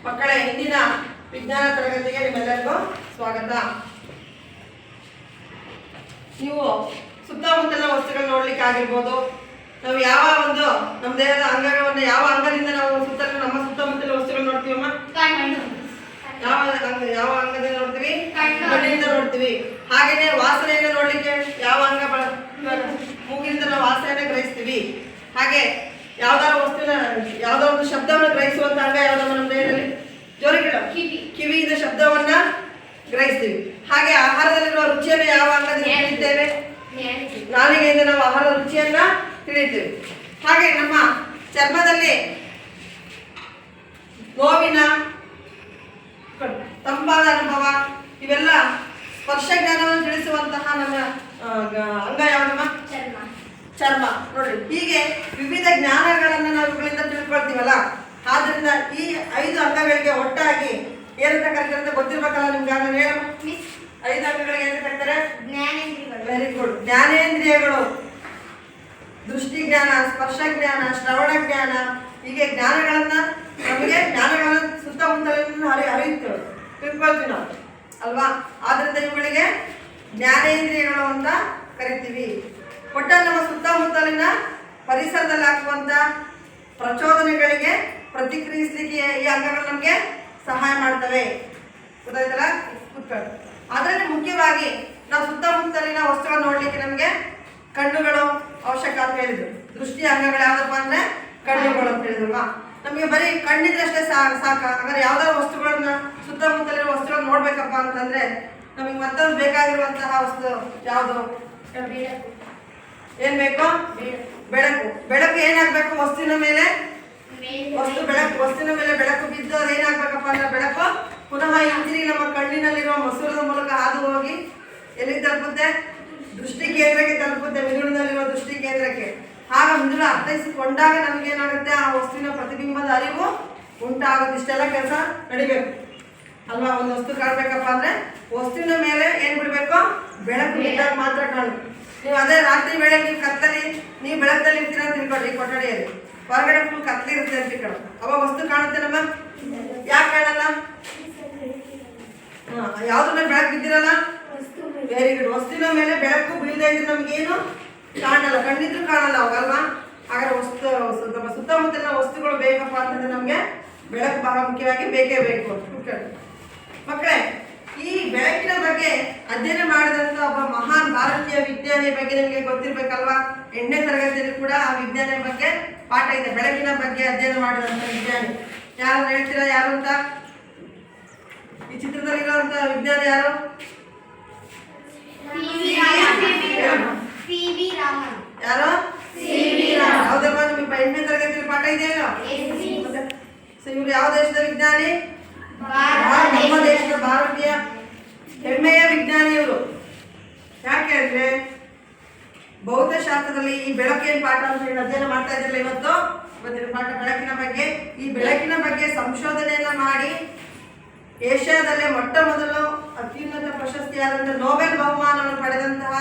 ಮಕ್ಕಳೇ, ಇಂದಿನ ವಿಜ್ಞಾನ ತರಗತಿಗೆ ನಿಮ್ಮೆಲ್ಲರಿಗೂ ಸ್ವಾಗತ. ನೀವು ಸುತ್ತಮುತ್ತಲಿನ ವಸ್ತುಗಳು ನೋಡ್ಲಿಕ್ಕೆ ಆಗಿರ್ಬೋದು, ನಾವು ಯಾವ ಒಂದು ನಮ್ಮ ದೇಹದ ಅಂಗಗಳನ್ನು ಯಾವ ಅಂಗದಿಂದ ನಾವು ನಮ್ಮ ಸುತ್ತಮುತ್ತಲಿನ ವಸ್ತುಗಳು ನೋಡ್ತೀವಮ್ಮ? ಯಾವ ಅಂಗದಿಂದ ನೋಡ್ತೀವಿ? ಕಣ್ಣಿಂದ ನೋಡ್ತೀವಿ. ಹಾಗೇನೆ ವಾಸನೆಯನ್ನು ನೋಡ್ಲಿಕ್ಕೆ ಯಾವ ಅಂಗ ಮೂಗಿನಿಂದ ನಾವು ವಾಸನೆಯನ್ನು ಗ್ರಹಿಸ್ತೀವಿ. ಹಾಗೆ ಯಾವ್ದಾದ್ರು ವಸ್ತುವಿನ ಯಾವ್ದೋ ಒಂದು ಶಬ್ದವನ್ನು ಗ್ರಹಿಸುವಂತ ಅಂಗ ಯಾವ್ದಮ್ಮ ನಮ್ಮ ದೇಹದಲ್ಲಿ? ಜೋರಿಗಿಡ, ಕಿವಿಯಿಂದ ಶಬ್ದವನ್ನ ಗ್ರಹಿಸ್ತೀವಿ. ಹಾಗೆ ಆಹಾರದಲ್ಲಿರುವ ರುಚಿಯನ್ನು ಯಾವ ಅಂಗದಿಂದ ತಿಳಿತೇವೆ? ನಾಲಿಗೆಯಿಂದ ನಾವು ಆಹಾರದ ರುಚಿಯನ್ನ ತಿಳಿತೀವಿ. ಹಾಗೆ ನಮ್ಮ ಚರ್ಮದಲ್ಲಿ ನೋವಿನ ತಂಪಾದ ಅನುಭವ, ಇವೆಲ್ಲ ಸ್ಪರ್ಶ ಜ್ಞಾನವನ್ನು ತಿಳಿಸುವಂತಹ ನಮ್ಮ ಅಂಗ ಯಾವ್ದಮ್ಮ? ಚರ್ಮ. ನೋಡ್ರಿ, ಹೀಗೆ ವಿವಿಧ ಜ್ಞಾನಗಳನ್ನ ನಾವು ಇವುಗಳಿಂದ ತಿಳ್ಕೊಳ್ತೀವಲ್ಲ. ಆದ್ರಿಂದ ಈ 5 ಅಂಗಗಳಿಗೆ ಒಟ್ಟಾಗಿ ಏನಂತ ಕರೀತಾರೆ ಅಂತ ಗೊತ್ತಿರ್ಬೇಕಲ್ಲ ನಿಮ್ಗೆ. ನಾನು ಹೇಳ 5 ಅಂಗಗಳಿಗೆ ಏನಂತ ಕರೀತಾರೆ? Very good. ಜ್ಞಾನೇಂದ್ರಿಯಗಳು, ದೃಷ್ಟಿ ಜ್ಞಾನ, ಸ್ಪರ್ಶ ಜ್ಞಾನ, ಶ್ರವಣ ಜ್ಞಾನ, ಹೀಗೆ ಜ್ಞಾನಗಳನ್ನ ಜ್ಞಾನಗಳನ್ನ ಸುತ್ತಮುತ್ತಲಿನ ಹರಿಯುತ್ತೇವೆ, ತಿಳ್ಕೊಳ್ತೀವಿ ನಾವು ಅಲ್ವಾ. ಆದ್ರಿಂದ ಇವುಗಳಿಗೆ ಜ್ಞಾನೇಂದ್ರಿಯಗಳು ಅಂತ ಕರಿತೀವಿ. ಒಟ್ಟ ನಮ್ಮ ಸುತ್ತಮುತ್ತಲಿನ ಪರಿಸರದಲ್ಲಿ ಹಾಕುವಂತ ಪ್ರಚೋದನೆಗಳಿಗೆ ಪ್ರತಿಕ್ರಿಯಿಸಲಿಕ್ಕೆ ಈ ಅಂಗಗಳು ನಮಗೆ ಸಹಾಯ ಮಾಡ್ತವೆ. ಗೊತ್ತಾಯ್ತಲ್ಲ? ಅದರಲ್ಲಿ ಮುಖ್ಯವಾಗಿ ನಾವು ಸುತ್ತಮುತ್ತಲಿನ ವಸ್ತುಗಳನ್ನು ನೋಡ್ಲಿಕ್ಕೆ ನಮಗೆ ಕಣ್ಣುಗಳು ಅವಶ್ಯಕ ಅಂತ ಹೇಳಿದ್ರು. ದೃಷ್ಟಿ ಅಂಗಗಳು ಯಾವ್ದಪ್ಪ ಅಂದ್ರೆ ಕಣ್ಣುಗಳು ಅಂತ ಹೇಳಿದ್ರಲ್ವಾ. ನಮಗೆ ಬರೀ ಕಣ್ಣಿದ್ರಷ್ಟೇ ಸಾಕ. ಹಾಗಾದ್ರೆ ಯಾವ್ದಾದ್ರು ವಸ್ತುಗಳನ್ನ ಸುತ್ತಮುತ್ತಲಿನ ವಸ್ತುಗಳನ್ನ ನೋಡ್ಬೇಕಪ್ಪ ಅಂತಂದ್ರೆ ನಮಗೆ ಮತ್ತೊಂದು ಬೇಕಾಗಿರುವಂತಹ ವಸ್ತು ಯಾವುದು? ಏನ್ ಬೇಕು? ಬೆಳಕು. ಬೆಳಕು ಏನಾಗ್ಬೇಕು? ವಸ್ತುವಿನ ಮೇಲೆ ವಸ್ತುವಿನ ಮೇಲೆ ಬೆಳಕು ಬಿದ್ದು ಅದು ಏನಾಗ್ಬೇಕಪ್ಪ ಅಂದ್ರೆ ಬೆಳಕು ಪುನಃ ಹಿಂದಿರಿ ನಮ್ಮ ಕಣ್ಣಿನಲ್ಲಿರುವ ಮಸೂರದ ಮೂಲಕ ಹಾದು ಹೋಗಿ ಎಲ್ಲಿಗೆ ತಲುಪುತ್ತೆ? ದೃಷ್ಟಿ ಕೇಂದ್ರಕ್ಕೆ ತಲುಪುತ್ತೆ, ಮಿದುಳಿನಲ್ಲಿರುವ ದೃಷ್ಟಿ ಕೇಂದ್ರಕ್ಕೆ. ಆಗ ಮಿದುಳು ಅರ್ಥೈಸಿಕೊಂಡಾಗ ನಮಗೇನಾಗುತ್ತೆ? ಆ ವಸ್ತುವಿನ ಪ್ರತಿಬಿಂಬದ ಅರಿವು ಉಂಟಾಗುತ್ತೆ. ಇಷ್ಟೆಲ್ಲ ಕೆಲಸ ನಡಿಬೇಕು ಅಲ್ವಾ. ಒಂದು ವಸ್ತು ಕಾಣ್ಬೇಕಪ್ಪ ಅಂದ್ರೆ ವಸ್ತುವಿನ ಮೇಲೆ ಏನ್ ಬಿಡ್ಬೇಕು? ಬೆಳಕು ಬಿದ್ದಾಗ ಮಾತ್ರ ಕಾಣು. ನೀವು ಅದೇ ರಾತ್ರಿ ವೇಳೆ ನೀವು ಬೆಳಕಲ್ಲಿ ಇರ್ತೀರ ಅಂತ ತಿಳ್ಕೊಳ್ರಿ. ಕೊಠಡಿಯಲ್ಲಿ ಹೊರಗಡೆ ಫುಲ್ ಕತ್ಲಿರುತ್ತೆ ಅಂತ ತಿಳ್ಕೊಳ್ಳಿ. ಅವಾಗ ವಸ್ತು ಕಾಣುತ್ತೆ ನಮ್ಮ? ಯಾಕೆ ಕಾಣಲ್ಲ? ಯಾವ್ದ್ರ ಮೇಲೆ ಬೆಳಕು ಬಿದ್ದಿರಲ್ಲ? Very good. ವಸ್ತುವಿನ ಮೇಲೆ ಬೆಳಕು ಬೀಳದೇ ಇದ್ರೆ ನಮ್ಗೇನು ಕಾಣಲ್ಲ, ಕಣ್ಣಿದ್ರು ಕಾಣಲ್ಲ ಅವಾಗಲ್ವಾ. ಹಾಗಾದ್ರೆ ನಮ್ಮ ಸುತ್ತಮುತ್ತಲಿನ ವಸ್ತುಗಳು ಬೇಕಪ್ಪ ಅಂತಂದ್ರೆ ನಮ್ಗೆ ಬೆಳಕು ಬಹಳ ಮುಖ್ಯವಾಗಿ ಬೇಕೇ ಬೇಕು. ಮಕ್ಕಳೇ, ಈ ಬೆಳಕಿನ ಬಗ್ಗೆ ಅಧ್ಯಯನ ಮಾಡಿದಂತ ಒಬ್ಬ ಮಹಾನ್ ಭಾರತೀಯ ವಿಜ್ಞಾನಿ ಬಗ್ಗೆ ನಿಮಗೆ ಗೊತ್ತಿರ್ಬೇಕಲ್ವಾ. 8ನೇ ತರಗತಿಯಲ್ಲಿ ಕೂಡ ಆ ವಿಜ್ಞಾನಿ ಬಗ್ಗೆ ಪಾಠ ಇದೆ. ಬೆಳಕಿನ ಬಗ್ಗೆ ಅಧ್ಯಯನ ಮಾಡಿದಂತ ವಿಜ್ಞಾನಿ ಯಾರು ಹೇಳ್ತೀರಾ? ಯಾರು ಅಂತ? ಈ ಚಿತ್ರದಲ್ಲಿರುವಂತ ವಿಜ್ಞಾನಿ ಯಾರು? ಯಾರು? ಹೌದಲ್ವಾ? ನಿಮಗೆ 8ನೇ ತರಗತಿಯಲ್ಲಿ ಪಾಠ ಇದೆಯಲ್ಲ. ಇವರು ಯಾವ ದೇಶದ ವಿಜ್ಞಾನಿ? ನಮ್ಮ ದೇಶದ ಭಾರತೀಯ ಹೆಮ್ಮೆಯ ವಿಜ್ಞಾನಿ ಇವರು. ಯಾಕೆ ಅಂದ್ರೆ ಭೌತಶಾಸ್ತ್ರದಲ್ಲಿ ಈ ಬೆಳಕಿನ ಪಾಠ ಅಂತ ಹೇಳಿ ಅಧ್ಯಯನ ಮಾಡ್ತಾ ಇದ್ರಲ್ಲ ಇವತ್ತಿನ ಪಾಠ ಬೆಳಕಿನ ಬಗ್ಗೆ. ಈ ಬೆಳಕಿನ ಬಗ್ಗೆ ಸಂಶೋಧನೆಯನ್ನ ಮಾಡಿ ಏಷ್ಯಾದಲ್ಲೇ ಮೊಟ್ಟ ಮೊದಲು ಅತ್ಯುನ್ನತ ಪ್ರಶಸ್ತಿಯಾದಂಥ ನೊಬೆಲ್ ಬಹುಮಾನವನ್ನು ಪಡೆದಂತಹ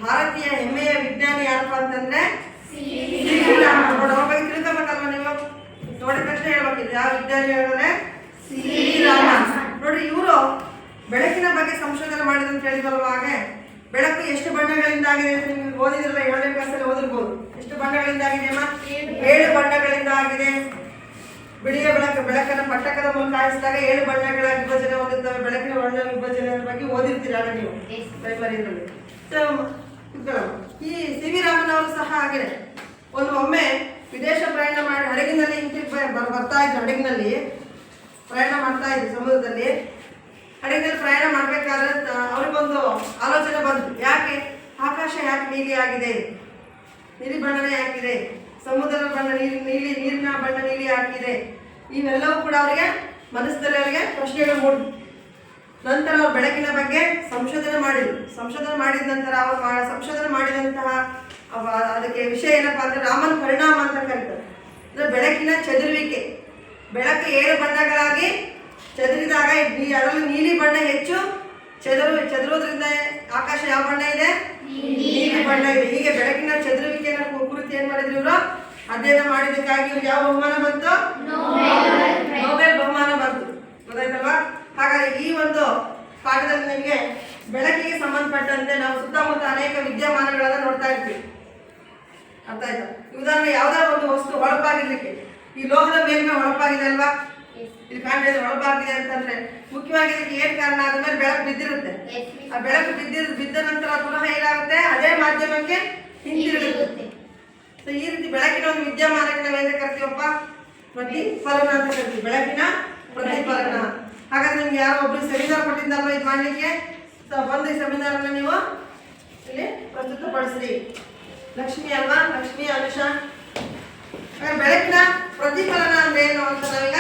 ಭಾರತೀಯ ಹೆಮ್ಮೆಯ ವಿಜ್ಞಾನಿ ಯಾರಪ್ಪ ಅಂತಂದ್ರೆ ಅವ್ರ ಬಗ್ಗೆ ತಿಳ್ಕೊಬೇಕಲ್ವ ನೀವು. ನೋಡಿದ ತಕ್ಷಣ ಹೇಳ್ಬೇಕಿದೆ ಯಾವ ವಿಜ್ಞಾನಿ ಹೇಳಿದ್ರೆ ಶ್ರೀರಾಮನ್. ನೋಡ್ರಿ, ಇವರು ಬೆಳಕಿನ ಬಗ್ಗೆ ಸಂಶೋಧನೆ ಮಾಡಿದಂತ ಹೇಳಿದಲ್ವ. ಹಾಗೆ ಬೆಳಕು ಎಷ್ಟು ಬಣ್ಣಗಳಿಂದ ಆಗಿದೆ ಅಂತ ನಿಮ್ಗೆ ಓದಿದ್ರಲ್ಲ, 7ನೇ ಕ್ಲಾಸಲ್ಲಿ ಓದಿರ್ಬೋದು. ಎಷ್ಟು ಬಣ್ಣಗಳಿಂದ ಆಗಿದೆ ಅಮ್ಮ? 7 ಬಣ್ಣಗಳಿಂದ ಆಗಿದೆ. ಬಿಳಿಯ ಬೆಳಕನ್ನು ಪಟ್ಟಕದ ಮೂಲಕ ಹಾಯಿಸಿದಾಗ 7 ಬಣ್ಣಗಳ ವಿಭಜನೆ ಹೊಂದಿರ್ತವೆ. ಬೆಳಕಿನ ವರ್ಣ ವಿಭಜನೆ ಬಗ್ಗೆ ಓದಿರ್ತೀರಲ್ಲ ನೀವು ಪ್ರೈಮರಿಯಲ್ಲಿ. ಈ ಸಿ ವಿ ರಾಮನ್ ಅವರು ಸಹ ಹಾಗೆ ಒಮ್ಮೆ ವಿದೇಶ ಪ್ರಯಾಣ ಮಾಡಿ ಹಡಗಿನಲ್ಲಿ ಬರ್ತಾ ಇದ್ರು. ಹಡಗಿನಲ್ಲಿ ಪ್ರಯಾಣ ಮಾಡ್ತಾ ಇದ್ರು ಸಮುದ್ರದಲ್ಲಿ. ಹಡಗಿನಲ್ಲಿ ಪ್ರಯಾಣ ಮಾಡ್ಬೇಕಾದ್ರೆ ಅವ್ರಿಗೊಂದು ಆಲೋಚನೆ ಬಂತು. ಯಾಕೆ ಆಕಾಶ ಯಾಕೆ ನೀಲಿ ಆಗಿದೆ? ನೀಲಿ ಬಣ್ಣನೇ ಯಾಕಿದೆ? ಸಮುದ್ರದ ಬಣ್ಣ ನೀರಿನ ಬಣ್ಣ ನೀಲಿ ಹಾಕಿದೆ. ಇವೆಲ್ಲವೂ ಕೂಡ ಅವರಿಗೆ ಮನಸ್ಸಲ್ಲಿ ಅವರಿಗೆ ಪ್ರಶ್ನೆಗಳು ಮೂಡಿತು. ನಂತರ ಅವರು ಬೆಳಕಿನ ಬಗ್ಗೆ ಸಂಶೋಧನೆ ಮಾಡಿದ್ರು. ಸಂಶೋಧನೆ ಮಾಡಿದ ನಂತರ ಅವರು ಸಂಶೋಧನೆ ಮಾಡಿದಂತಹ ಅದಕ್ಕೆ ವಿಷಯ ಏನಪ್ಪಾ ಅಂದ್ರೆ ರಾಮನ್ ಪರಿಣಾಮ ಅಂತ ಕರೀತಾರೆ. ಅಂದ್ರೆ ಬೆಳಕಿನ ಚದುರುವಿಕೆ. ಬೆಳಕು 7 ಬಣ್ಣಗಳಾಗಿ ಚದುರಿದಾಗ ಅದರಲ್ಲಿ ನೀಲಿ ಬಣ್ಣ ಹೆಚ್ಚು ಚದುರೋದ್ರಿಂದ ಆಕಾಶ ಯಾವ ಬಣ್ಣ ಇದೆ? ನೀಲಿ ಬಣ್ಣ ಇದೆ. ಹೀಗೆ ಬೆಳಕಿನ ಚದುರುವಿಕೆಯನ್ನು ಕುರಿತು ಏನ್ ಮಾಡಿದ್ರು ಇವರು? ಅಧ್ಯಯನ ಮಾಡಿದ್ದಕ್ಕಾಗಿ ಯಾವ ಬಹುಮಾನ ಬಂತು? ನೊಬೆಲ್ ಬಹುಮಾನ ಬಂತು. ಹೊಳಪಾಗಿರ್ಲಿಕ್ಕೆ. ಈ ಲೋಹದ ಮೇಲ್ಮೈ ಹೊಳಪಾಗಿದೆ ಅಲ್ವಾ, ಇಲ್ಲಿ ಕಾಣ್ತಾ ಇದೆ ಹೊಳಪಾಗಿದೆ ಅಂತಂದ್ರೆ ಮುಖ್ಯವಾಗಿ ಇದಕ್ಕೆ ಏನ್ ಕಾರಣ, ಆದ್ಮೇಲೆ ಬೆಳಕು ಬಿದ್ದಿರುತ್ತೆ. ಆ ಬೆಳಕು ಬಿದ್ದ ನಂತರ ಪುನಃ ಏನಾಗುತ್ತೆ, ಅದೇ ಮಾಧ್ಯಮಕ್ಕೆ ಹಿಂದಿರುಗುತ್ತೆ. ಸೊ ಈ ರೀತಿ ಬೆಳಕಿನ ಒಂದು ವಿದ್ಯಮಾನಕ್ಕೆ ನಾವೇನು ಕರಿತೀವಪ್ಪ, ಪ್ರತಿಫಲನ ಅಂತ ಕರಿತೀವಿ. ಬೆಳಕಿನ ಪ್ರತಿಫಲನ. ಹಾಗಾದ್ರೆ ನಿಮ್ಗೆ ಯಾರೋ ಒಬ್ರು ಸೆಮಿನಾರ್ ಕೊಟ್ಟಿದ್ದಲ್ವ ಇದು ಮಾಡ್ಲಿಕ್ಕೆ, ಬಂದು ಈ ಸೆಮಿನಾರ್ನ ನೀವು ಇಲ್ಲಿ ಪ್ರಸ್ತುತಪಡಿಸ್ರಿ. ಲಕ್ಷ್ಮಿ ಅಲ್ವಾ, ಲಕ್ಷ್ಮಿ, ಅನುಷಾ. ಬೆಳಕಿನ ಪ್ರತಿಫಲನ ಅಂದ್ರೆ ಏನು ಅಂತ ನಾವೀಗ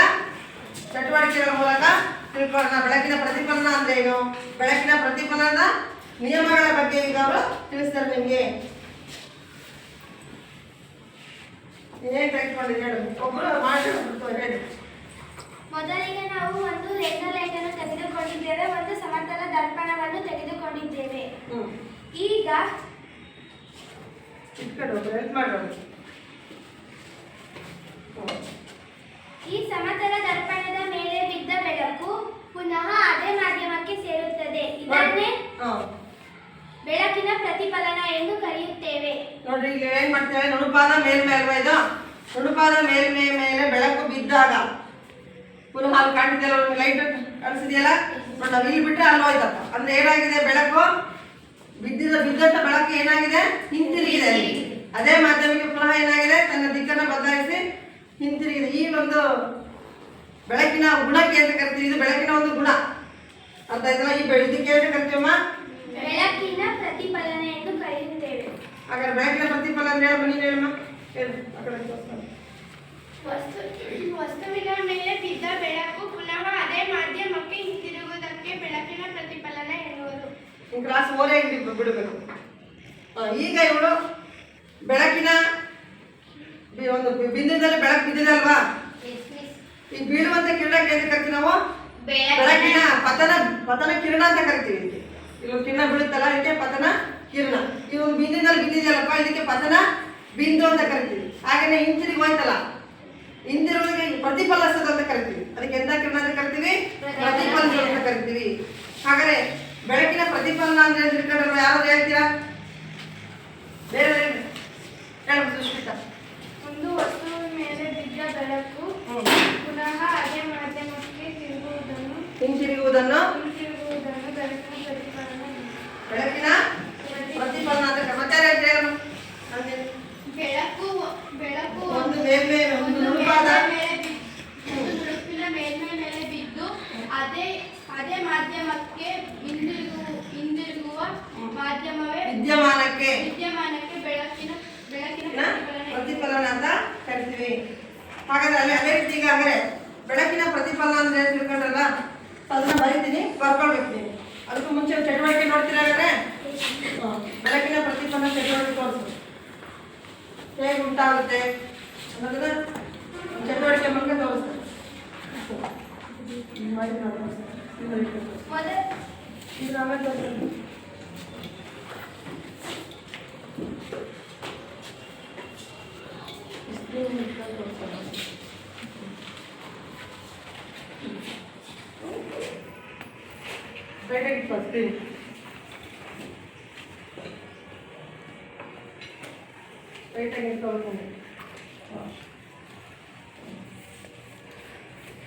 ಚಟುವಟಿಕೆಗಳ ಮೂಲಕ ತಿಳ್ಕೊಳ್ಳೋಣ. ಬೆಳಕಿನ ಪ್ರತಿಫಲನ ಅಂದ್ರೆ ಏನು, ಬೆಳಕಿನ ಪ್ರತಿಫಲನ ನಿಯಮಗಳ ಬಗ್ಗೆ ಈಗ ಅವರು ತಿಳಿಸ್ತಾರೆ ನಿಮ್ಗೆ. ಏನ್ ಕೈಕೊಂಡಿರಿ ಹೇಳಿ, ಒಬ್ರು ಮಾಡಿ ಹೇಳಿ. ಮೊದಲಿಗೆ ನಾವು ಒಂದು ರೆಕ್ಟಲ್ ಲೈಟ್ ಅನ್ನು ತೆಗೆದುಕೊಂಡಿದ್ದೇವೆ, ಒಂದು ಸಮತಲ ದರ್ಪಣವನ್ನು ತೆಗೆದುಕೊಂಡಿದ್ದೇವೆ. ಈಗ ಈ ಸಮತಲ ದರ್ಪಣದ ಮೇಲೆ ಬಿದ್ದ ಬೆಳಕು ಪುನಃ ಅದೇ ಮಾಧ್ಯಮಕ್ಕೆ ಸೇರುತ್ತದೆ. ಇದನ್ನೇ ಬೆಳಕಿನ ಪ್ರತಿಫಲನ ಎಂದು ಕರೆಯುತ್ತೇವೆ. ನೋಡ್ರಿ, ಇಲ್ಲಿ ಏನ್ ಮಾಡ್ತೇವೆ, ನುಣುಪಾದ ಮೇಲ್ಮೈ ಅಲ್ವಾ ಇದು, ನುಣುಪಾದ ಮೇಲ್ಮೈ ಮೇಲೆ ಬೆಳಕು ಬಿದ್ದಾಗ ಪುನಃ ಅಲ್ಲಿ ಕಾಣ್ತಿದೆಯಲ್ಲ, ಲೈಟ್ ಕಾಣಿಸಿದೆಯಲ್ಲ, ನಾವು ಇಲ್ಲಿ ಬಿಟ್ಟರೆ ಅಲ್ಲಿ ಹೋಯ್ತಪ್ಪ. ಅಂದ್ರೆ ಏನಾಗಿದೆ, ಬೆಳಕು ಬಿದ್ದಂತ ಬೆಳಕು ಏನಾಗಿದೆ, ಹಿಂತಿರುಗಿದೆ. ಅದೇ ಮಾಧ್ಯಮಕ್ಕೆ ಪುನಃ ಏನಾಗಿದೆ, ತನ್ನ ದಿಕ್ಕನ್ನು ಬದಲಾಯಿಸಿ ಹಿಂತಿರುಗಿದೆ. ಈ ಒಂದು ಬೆಳಕಿನ ಗುಣಕ್ಕೆ ಅಂತ ಕರಿತೀವಿ. ಇದು ಬೆಳಕಿನ ಒಂದು ಗುಣ, ಅರ್ಥ ಆಯ್ತಲ್ಲ. ಈ ಇದಕ್ಕೆ ಏನು ಕರಿತೀವಮ್ಮ, ಬೆಳಕಿನ ಪ್ರತಿಫಲನ ಎಂದು ಕರೆಯುತ್ತೇವೆ. ಹಾಗಾದ್ರೆ ಬೆಳಕಿನ ಪ್ರತಿಫಲನ ಅಂದ್ರೆ ಬನ್ನಿ ಹೇಳಮ್ಮ. ವಸ್ತುವಿನ ಮೇಲೆ ಬಿದ್ದ ಬೆಳಕು ಪುನಃ ಅದೇ ಮಾಧ್ಯಮಕ್ಕೆ ಹಿಂತಿರುಗುವುದಕ್ಕೆ ಬೆಳಕಿನ ಪ್ರತಿಫಲನ ಎನ್ನುವರು. ಕ್ಲಾಸ್ ಓರೇ ಬಿಡಬೇಕು. ಈಗ ಇವಳು ಬೆಳಕಿನ ಒಂದು ಬಿಂದುದಲ್ಲಿ ಬೆಳಕು ಬಿದ್ದಿದೆ ಅಲ್ವಾ, ಈ ಬೀಳುವಂತ ಕಿರಣಕ್ಕೆ ಅಂತ ಕರಿತೀವಿ ನಾವು, ಬೆಳಕಿನ ಪತನ ಕಿರಣ ಅಂತ ಕರಿತೀವಿ. ಇಲ್ಲಿ ಕಿರಣ ಬೀಳುತ್ತಲ್ಲ, ಇದಕ್ಕೆ ಪತನ ಕಿರಣ. ಈ ಒಂದು ಬಿಂದುದಲ್ಲಿ ಬಿದ್ದಿದೆಯಲ್ಲಪ್ಪ, ಇದಕ್ಕೆ ಪತನ ಬಿಂದು ಅಂತ ಕರಿತೀವಿ. ಹಾಗೇನೆ ಹಿಂತಿರುಗಿ ಹೋಯ್ತಲ್ಲ, ಹಿಂದಿರುಗಿ ಪ್ರತಿಫಲಿಸೋದು ಅಂತ ಕರಿತೀವಿ. ಅದಕ್ಕೆ ಎಂತ ಕಿರಣ ಅಂತ ಕರಿತೀವಿ, ಪ್ರತಿಫಲಿಸೋದು ಅಂತ ಕರಿತೀವಿ. ಹಾಗಾದ್ರೆ ಬೆಳಕಿನ ಪ್ರತಿಫಲನ ಅಂದ್ರೆ ತಿಳ್ಕೊಂಡ್ರೆ ಯಾರು ಹೇಳ್ತೀರಾ, ಬೇರೆ ಹೇಳ ಸುಷ್ಮಿತಾ. ಒಂದು ವಸ್ತುವಿನ ಮೇಲೆ ಬಿದ್ದ ಬೆಳಕು ಪುನಃ ಅದೇ ಮಾಧ್ಯಮಕ್ಕೆ ಹಿಂತಿರುಗುವುದನ್ನು ಬೆಳಕಿನ ಪ್ರತಿಫಲನ ಅಂತ ಮತ್ತೆ ಹೇಳ. ಬೆಳಕು ಒಂದು ಮೇಲ್ಮೈ, ಒಂದು ನುಣುಪಾದ ನುಣುಪಿನ ಮೇಲ್ಮೈ ಮೇಲೆ ಬಿದ್ದು ಅದೇ ಮಾಧ್ಯಮಕ್ಕೆ ಹಿಂದಿರುಗುವ ಮಾಧ್ಯಮವೇ ವಿದ್ಯಮಾನಕ್ಕೆ ಬೆಳಕಿನ ಪ್ರತಿಫಲನ ಅಂತ ಕರಿತೀವಿ. ಹಾಗಾದ್ರೆ ಅದೇ ರೀತಿ ಈಗ ಹಾಗಾದ್ರೆ ಬೆಳಕಿನ ಪ್ರತಿಫಲನ ಅಂದ್ರೆ ತಿಳ್ಕೊಂಡ್ರಲ್ಲ, ಅದನ್ನ ಬರೀತೀನಿ, ಬರ್ಕೊಳ್ಬೇಕು ನೀವು. ಅದಕ್ಕೂ ಮುಂಚೆ ಚಟುವಟಿಕೆ ನೋಡ್ತೀರಾ ಹಾಗಾದ್ರೆ. ಬೆಳಕಿನ ಪ್ರತಿಫಲನ ಚಟುವಟಿಕೆ ತೋರಿಸು ಹೇಗೆ ಉಂಟಾಗುತ್ತೆ ಅನ್ನೋದನ್ನ ಚಟುವಟಿಕೆ ಮೂಲಕ ತೋರಿಸ್ತಾರೆ.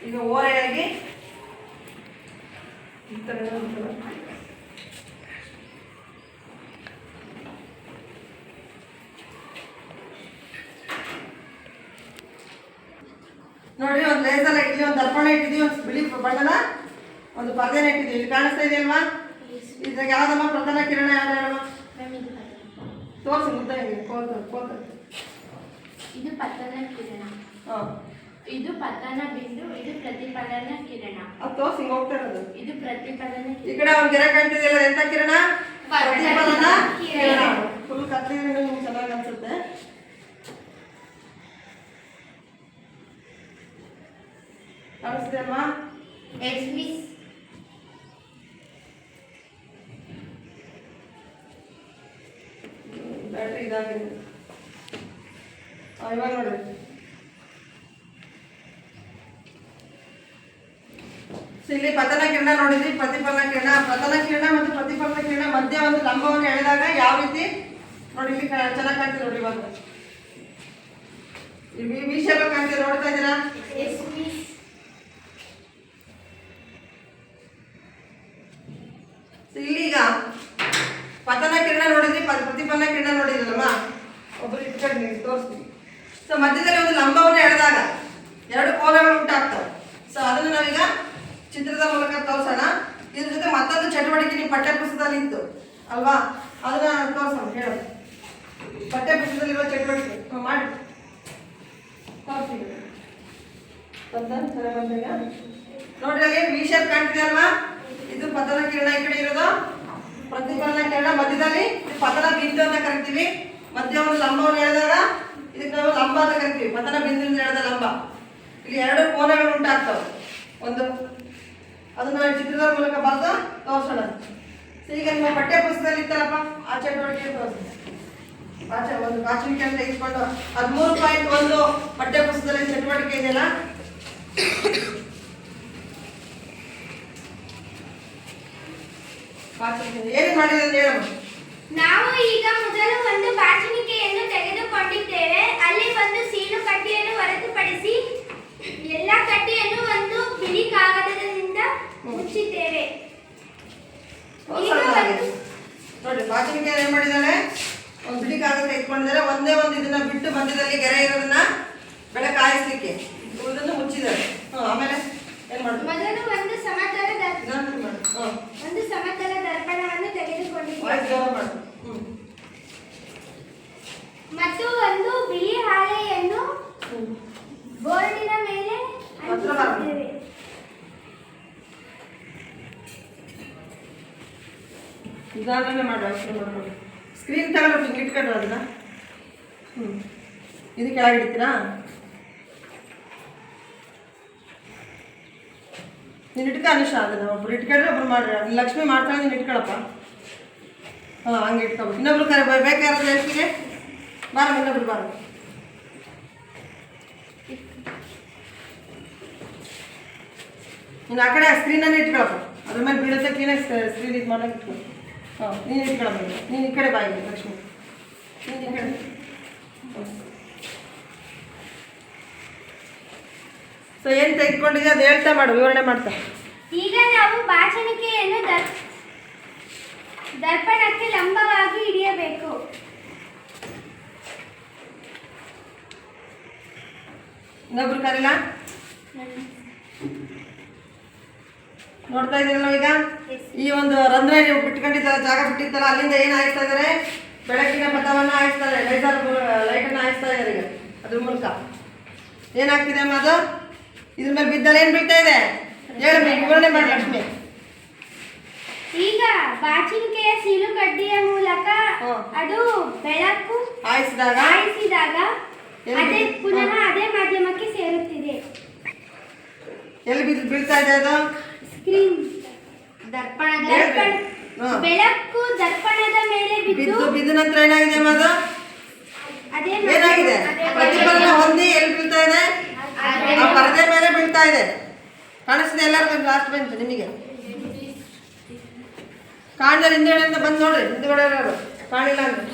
ಈಗ ಓರೆಯಾಗಿ ನೋಡಿ, ಒಂದು ಲೇಸರ್ ಇಲ್ಲಿ ಒಂದು ದರ್ಪಣ ಇಟ್ಟಿದೀವಿ, ಒಂದು ಬಿಳಿ ಬಣ್ಣದ ಒಂದು ಪರ್ದೆನ ಇಟ್ಟಿದೀವಿ. ಇಲ್ಲಿ ಕಾಣಿಸ್ತಾ ಇದೆಯಲ್ವಾ, ಇದ್ರಾಗ ಯಾವ್ದಮ್ಮ ಪ್ರಧಾನ ಕಿರಣ ಯಾವ್ದಮ್ಮ ತೋರಿಸಿ ಮುದ್ದೆ ಇದು ಪತನ ಕಿರಣ, ಇದು ಪತನ ಬಿಂದು, ಇದು ಪ್ರತಿಫಲನ ಕಿರಣ. ಅದು ತೋರಿಸಿ ಹಿಂಗೆ ಹೋಗ್ತಾ ಇರೋದು. ಇದು ಪ್ರತಿಫಲನ. ಈ ಕಡೆ ಒಂದು ಗೆರೆ ಕಾಣ್ತಿದೆಯಲ್ಲ, ಎಂತ ಕಿರಣ, ಪ್ರತಿಫಲನ ಕಿರಣ. ಫುಲ್ ಕತ್ಲಿದ್ರೆ ನಿಮ್ಗೆ ಚೆನ್ನಾಗಿ ಅನ್ಸುತ್ತೆ. ಕಾಣಿಸ್ತಿದೆ ಅಲ್ವಾ? ಬ್ಯಾಟ್ರಿ ಇದಾಗಿದೆ. ಇವಾಗ ನೋಡ್ರಿ, ಇಲ್ಲಿ ಪತನ ಕಿರಣ ನೋಡಿದ್ರಿ, ಪ್ರತಿಫಲನ ಕಿರಣ. ಪತನ ಕಿರಣ ಮತ್ತು ಪ್ರತಿಫಲನ ಕಿರಣ ಮಧ್ಯ ಒಂದು ಲಂಬವನ್ನು ಎಳೆದಾಗ ಯಾವ ರೀತಿ ನೋಡಿ, ಇಲ್ಲಿ ಚೆನ್ನಾಗಿ ಕಾಣ್ತೀವಿ ನೋಡಿ. ಇವಾಗ ವಿ ಶೇಪ್ ಕಾಣ್ತೀವಿ, ನೋಡ್ತಾ ಇದ್ದೀರಾ? ಇಲ್ಲಿ ಈಗ ಪತನ ಕಿರಣ ನೋಡಿದ್ರಿ, ಪ್ರತಿಫಲನ ಕಿರಣ ನೋಡಿದ್ರಲ್ವ? ಒಬ್ಬರು ಇಟ್ಕೊಂಡು ನೀವು ತೋರಿಸ್ತೀವಿ. ಸೊ ಮಧ್ಯದಲ್ಲಿ ಒಂದು ಲಂಬವನ್ನು ಎಳೆದಾಗ ಎರಡು ಕೋನಗಳು ಉಂಟಾಗ್ತವೆ. ಸೊ ಅದನ್ನು ನಾವೀಗ ಚಿತ್ರದ ಮೂಲಕ ತೋರಿಸೋಣ. ಇದ್ರ ಜೊತೆ ಮತ್ತೊಂದು ಚಟುವಟಿಕೆ ನಿಮ್ಮ ಪಠ್ಯಪುಸ್ತಕದಲ್ಲಿ ಇತ್ತು ಅಲ್ವಾ? ಅದನ್ನ ತೋರಿಸೋಣ, ಹೇಳೋದು. ಪಠ್ಯಪುಸ್ತಕದಲ್ಲಿರುವ ಚಟುವಟಿಕೆ ಮಾಡಿ ತೋರಿಸ್ತೀವಿ. ನೋಡ್ರಿ, ಅಲ್ಲಿ ವಿ ಶೇಪ್ ಕಾಣ್ತಿದೆ ಅಲ್ವಾ? ಇದು ಪತನ ಕಿರಣ ಈ ಕಡೆ ಇರೋದು, ಪ್ರತಿಫಲನ ಕಿರಣ ಮಧ್ಯದಲ್ಲಿ ಪತನ ಬಿಂದು ಅಂತ ಕರಿತೀವಿ. ಮಧ್ಯ ಒಂದು ಲಂಬವನ್ನು ಎಳೆದಾಗ ಇದಕ್ಕೆ ನಾವು ಲಂಬ ಅಂತ ಕರಿತೀವಿ, ಪತನ ಬಿಂದುವಿಂದ ಎಳೆದ ಲಂಬ. ಇಲ್ಲಿ ಎರಡು ಕೋನಗಳು ಉಂಟಾಗ್ತವೆ. ಒಂದು ಅದನ್ನ ಚಿತ್ರದ ಮೂಲಕ ಬರೆದು ತೋರಿಸೋಣ. ಈಗ ನಿಮ್ಮ ಪಠ್ಯ ಪುಸ್ತಕದಲ್ಲಿ ಇತ್ತಲ್ಲಪ್ಪ, ಆ ಚಟುವಟಿಕೆ ತೋರಿಸಿ. ಒಂದು ಬಾಚಣಿಕೆ ಅಂತ ಇಟ್ಕೊಂಡು 13.1 ಪಠ್ಯ ಪುಸ್ತಕದಲ್ಲಿ ಚಟುವಟಿಕೆ ಇದೆಯಲ್ಲ, ಏನು ಮಾಡಿದೆ ಅಂತ ಹೇಳಮ್ಮ. ನಾವು ಈಗ ಮೊದಲು ಒಂದು ಬಾಚಣಿಕೆಯನ್ನು ತೆಗೆದುಕೊಂಡಿದ್ದೇವೆ. ಅಲ್ಲಿ ಒಂದು ಸೀಳು ಕಡ್ಡಿಯನ್ನು ಹೊರತುಪಡಿಸಿ ಎಲ್ಲ ಕಡ್ಡಿಯನ್ನು ಒಂದು ಬಿಳಿ ಕಾಗದದಿಂದ ಮುಚ್ಚಿದ್ದೇವೆ. ನೋಡಿ, ಬಾಚಣಿಕೆ ಏನ್ ಮಾಡಿದಾಳೆ, ಒಂದು ಬಿಳಿ ಕಾಗದ ಇಟ್ಕೊಂಡಿದ್ದಾರೆ. ಒಂದೇ ಒಂದು ಇದನ್ನ ಬಿಟ್ಟು ಮಧ್ಯದಲ್ಲಿ ಗೆರೆ ಇರೋದನ್ನ ಬೆಳಕು ಹಾಯಿಸ್ಲಿಕ್ಕೆ ಇದನ್ನು ಮುಚ್ಚಿದ್ದಾರೆ. ಆಮೇಲೆ ಏನ್ ಮಾಡುದು? ಮೊದಲು ಒಂದು ಸಮತಲ ದರ್ಪಣವನ್ನು ತೆಗೆದುಕೊಂಡಿದ್ದೇವೆ ಮತ್ತು ಒಂದು ಬಿಳಿ ಹಾಳೆಯನ್ನು ಬೋರ್ಡಿನ ಮೇಲೆ ಅಂಟಿಸಿದ್ದೇವೆ. ನಿಧಾನನೇ ಮಾಡಿ ಸ್ಕ್ರೀನ್ ತಗೊಂಡು ಹಿಂಗೆ ಇಟ್ಕೊಂಡ್ರೆ ಅದನ್ನ ಇದು ಕೆಳಗೆ ಇಡ್ತೀರಾ? ನೀನು ಇಟ್ಕ ಅನುಷ, ಅದನ್ನ ಒಬ್ರು ಇಟ್ಕೊಂಡ್ರೆ ಒಬ್ರು ಮಾಡ್ರಿ. ಲಕ್ಷ್ಮಿ ಮಾಡ್ತಾಳೆ, ನೀನು ಇಟ್ಕೊಳಪ್ಪ. ಹಂಗೆ ಇಟ್ಕೊಬೇಕು. ಇನ್ನೊಬ್ರು ಬೇಕಾದ್ರೆ ಹೇಳ್ತೀನಿ, ಬಾರ ಇನ್ನೊಬ್ರು ಬಾರ. ನೀನು ಆ ಕಡೆ ಸ್ಕ್ರೀನನ್ನು ಇಟ್ಕೊಳಪ್ಪ, ಅದ್ರ ಮೇಲೆ ಬೀಳುತ್ತೆ ಕ್ಲೀನಾಗಿ ಸ್ಕ್ರೀನ್ ಇದು ಮಾಡೋಕೆ ಇಟ್ಕೊ. ನೀನು ಇಟ್ಕೊಳಪ್ಪ, ನೀನು ಈ ಕಡೆ ಬಾಯಿ ಲಕ್ಷ್ಮಿ, ನೀನು ಈ ಕಡೆ. ಸೊ ಏನು ತೆಗೆದುಕೊಂಡಿದೆ ಅದು ಹೇಳ್ತಾ ಮಾಡು, ವಿವರಣೆ ಮಾಡ್ತಾ. ಈಗ ನಾವು ಬಾಚಣಿಕೆಯನ್ನು ದರ್ಪಣಕ್ಕೆ ಲಂಬವಾಗಿ ಹಿಡಿಯಬೇಕು. ಇನ್ನೊಬ್ರು ಕರೀಲ ನೋಡ್ತಾ ಇದ್ದೀರಲ್ಲ ಈಗ ಈ ಒಂದು ರಂಧ್ರ ನೀವು ಬಿಟ್ಕೊಂಡಿದ್ದಲ್ಲ, ಜಾಗ ಬಿಟ್ಟಿದ್ದಲ್ಲ, ಅಲ್ಲಿಂದ ಏನು ಹಾಯಿಸ್ತಾ ಇದ್ದಾರೆ? ಬೆಳಕಿನ ಪಥವನ್ನು ಹಾಯಿಸ್ತಾರೆ, ಲೈಟನ್ನು ಹಾಯಿಸ್ತಾ ಇದ್ದಾರೆ. ಈಗ ಅದ್ರ ಮೂಲಕ ಏನಾಗ್ತಿದೆ ಅಮ್ಮ? ಅದು ಇದ್ರ ಮೇಲೆ ಬಿದ್ದಲ್ಲಿ ಏನು ಬೀಳ್ತಾ ಇದೆ ಹೇಳಿ, ವಿವರಣೆ ಮಾಡಿ ಲಕ್ಷ್ಮಿ. ಈಗ ಬಾಚಣಿಕೆಯ ಸೀಳು ಕಡ್ಡಿಯ ಮೂಲಕ ಅದು ಬೆಳಕು ಹಾಯಿಸಿದಾಗ ಅದೇ ಪುನಃ ಅದೇ ಮಾಧ್ಯಮಕ್ಕೆ ಸೇರುತ್ತಿದೆ. ಎಲ್ಲಿ ಬೀಳ್ತಾ ಇದೆ ಅದು? ಸ್ಕ್ರೀನ್ ಬೆಳಕು ದರ್ಪಣದ ಮೇಲೆ ಬಿದ್ದ ನಂತರ ಏನಾಗಿದೆ ಅಮ್ಮ? ಅದು ಅದೇ ಏನಾಗಿದೆ? ಪ್ರತಿಫಲನ ಹೊಂದಿ ಎಲ್ಲಿ ಬೀಳ್ತಾ ಇದೆ? ಆ ಪರದೆ ಮೇಲೆ ಬೀಳ್ತಾ ಇದೆ. ಕಾಣಿಸ್ತಿದೆ ಎಲ್ಲರಿಗೂ? ಲಾಸ್ಟ್ ಬೆಂಚ್ ನಿಮಗೆ ಕಾಣ್ತಾರೆ? ಹಿಂದೆಗಡೆಯಿಂದ ಬಂದು ನೋಡ್ರಿ, ಹಿಂದ್ಗಡೆ ಎಲ್ಲರೂ ಕಾಣಿಲ್ಲ ಅಂದ್ರೆ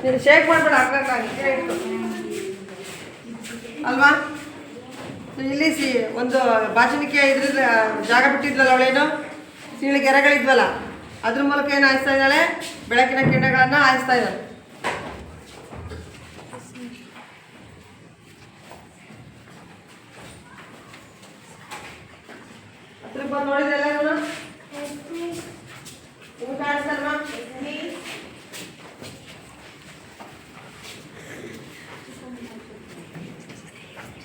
ನೀನು ಶೇಕ್ ಮಾಡ್ಬೇಡ, ಅಲ್ವಾ? ಇಲ್ಲಿ ಒಂದು ಬಾಚಣಿಕೆ ಇದ್ರ ಜಾಗ ಬಿಟ್ಟಿದ್ವಲ್ಲ, ಅವಳೇನು ಸೀಳು ಗೆರೆಗಳಿದ್ವಲ್ಲ, ಅದ್ರ ಮೂಲಕ ಏನು ಹಾಯಿಸ್ತಾ ಇದ್ದಾಳೆ? ಬೆಳಕಿನ ಕಿರಣಗಳನ್ನು ಹಾಯಿಸ್ತಾ ಇದ್ದಾಳೆ. ಹತ್ರ ಬಂದು ನೋಡಿದ್ರೆ ಎಲ್ಲರೂ ಕಾಣಿಸ್ತಲ್ವಾ?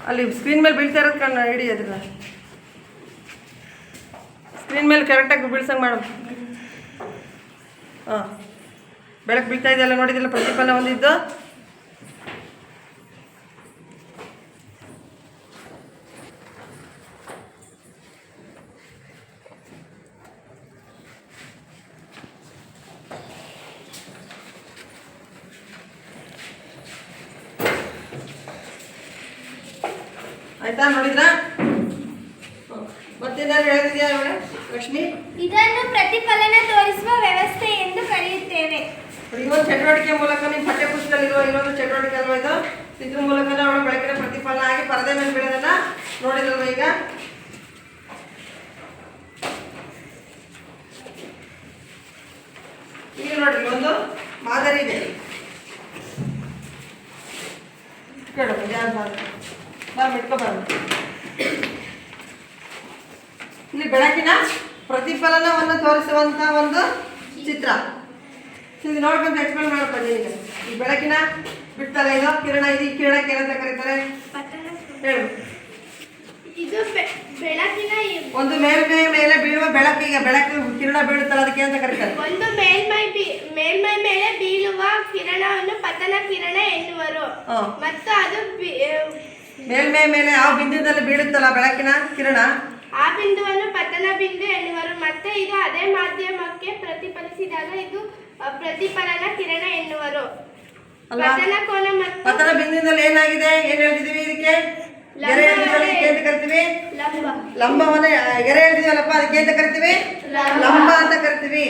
ಅಲ್ಲಿ ಸ್ಕ್ರೀನ್ ಮೇಲೆ ಬೀಳ್ತಾ ಇರೋದು ಕಣ್ಣು ಹಿಡಿ, ಅದನ್ನ ಸ್ಕ್ರೀನ್ ಮೇಲೆ ಕರೆಕ್ಟಾಗಿ ಬೀಳ್ಸಂಗೆ ಮಾಡು. ಬೆಳಕು ಬೀಳ್ತಾ ಇದೆಯಲ್ಲ, ನೋಡಿದಿಲ್ಲ ಪ್ರತಿಫಲನ ಹೊಂದಿದ್ದು? ಆಯ್ತಾ? ನೋಡಿದ್ರಾ? ಮತ್ತೇನಾದ್ರು ಹೇಳ್ತಿದ್ಯಾ ಲಕ್ಷ್ಮಿ? ಇದನ್ನು ಪ್ರತಿಫಲನ ತೋರಿಸುವ ವ್ಯವಸ್ಥೆ ಎಂದು ಕರೆಯುತ್ತೇವೆ. ಇನ್ನೊಂದು ಚಟುವಟಿಕೆ ಮೂಲಕ ನಿಮ್ಮ ಪಠ್ಯಪುಸ್ತಕದಲ್ಲಿರುವ ಇನ್ನೊಂದು ಚಟುವಟಿಕೆ ಅಲ್ವಾ ಇದು. ಇದ್ರ ಮೂಲಕ ಅವಳು ಬೆಳಕಿನ ಪ್ರತಿಫಲನ ಆಗಿ ಪರದೆ ಮೇಲೆ ಬೀಳೋದನ್ನ ನೋಡಿದ್ರಲ್ವ ಈಗ. ಈಗ ನೋಡ್ರಿ ಒಂದು ಮಾದರಿ ಇದೆ ಕೇಳು ಇಲ್ಲಿ ಬೆಳಕಿನ ಪ್ರತಿಫಲನವನ್ನು ತೋರಿಸುವಂತ ಒಂದು ಚಿತ್ರ. ಇದು ನೋಡ್ಕೊಂಡು ಎಕ್ಸ್ಪ್ಲೇನ್ ಮಾಡ್ಕೊಂಡು ಈಗ ಈ ಬೆಳಕಿನ ಬಿಡ್ತಲ್ಲ ಇದು ಕಿರಣ, ಇದು ಈ ಕಿರಣಕ್ಕೆ ಏನಂತ ಕರೀತಾರೆ ಹೇಳು. ಇದು ಬೆಳಕಿನ ಒಂದು ಮೇಲ್ಮೈ ಮೇಲೆ ಬೀಳುವ ಬೆಳಕಿಗೆ ಬೆಳಕು ಕಿರಣ ಬೀಳುತ್ತಲ್ಲ ಅದಕ್ಕೆ ಅಂತ ಕರೀತಾರೆ. ಒಂದು ಮೇಲ್ಮೈ ಮೇಲೆ ಬೀಳುವ ಕಿರಣವನ್ನು ಪತನ ಕಿರಣ ಎನ್ನುವರು. ಮತ್ತು ಅದು ಮೇಲ್ಮೈ ಮೇಲೆ ಯಾವ ಬಿಂದುವಿನಲ್ಲಿ ಬೀಳುತ್ತಲ್ಲ ಬೆಳಕಿನ ಕಿರಣ ಆ ಬಿಂದುವನ್ನು ಪತನ ಬಿಂದು ಎನ್ನುವರು. ಮತ್ತೆ ಇದು ಅದೇ ಮಾಧ್ಯಮಕ್ಕೆ ಪ್ರತಿಫಲಿಸಿದಾಗ ಇದು ಪ್ರತಿಫಲನ ಕಿರಣ ಎನ್ನುವರು. ಪತನ ಕೋನ ಮತ್ತು ಪತನ ಬಿಂದುವಿನಲ್ಲಿ ಏನಾಗಿದೆ ಏನ್ ಹೇಳ್ತಿದೀವಿ ಇದಕ್ಕೆ ಗೆರೆ ಎಳೆದಿದ್ದೀವಲ್ಲ ಇದಕ್ಕೆ ಅಂತ ಕರಿತೀವಿ ಲಂಬವನ್ನ ಗೆರೆ ಎಳೆದಿದ್ದೀವಲ್ಲಪ್ಪ ಅದಕ್ಕೆ ಅಂತ ಕರಿತೀವಿ ಲಂಬ ಅಂತ ಕರಿತೀವಿ.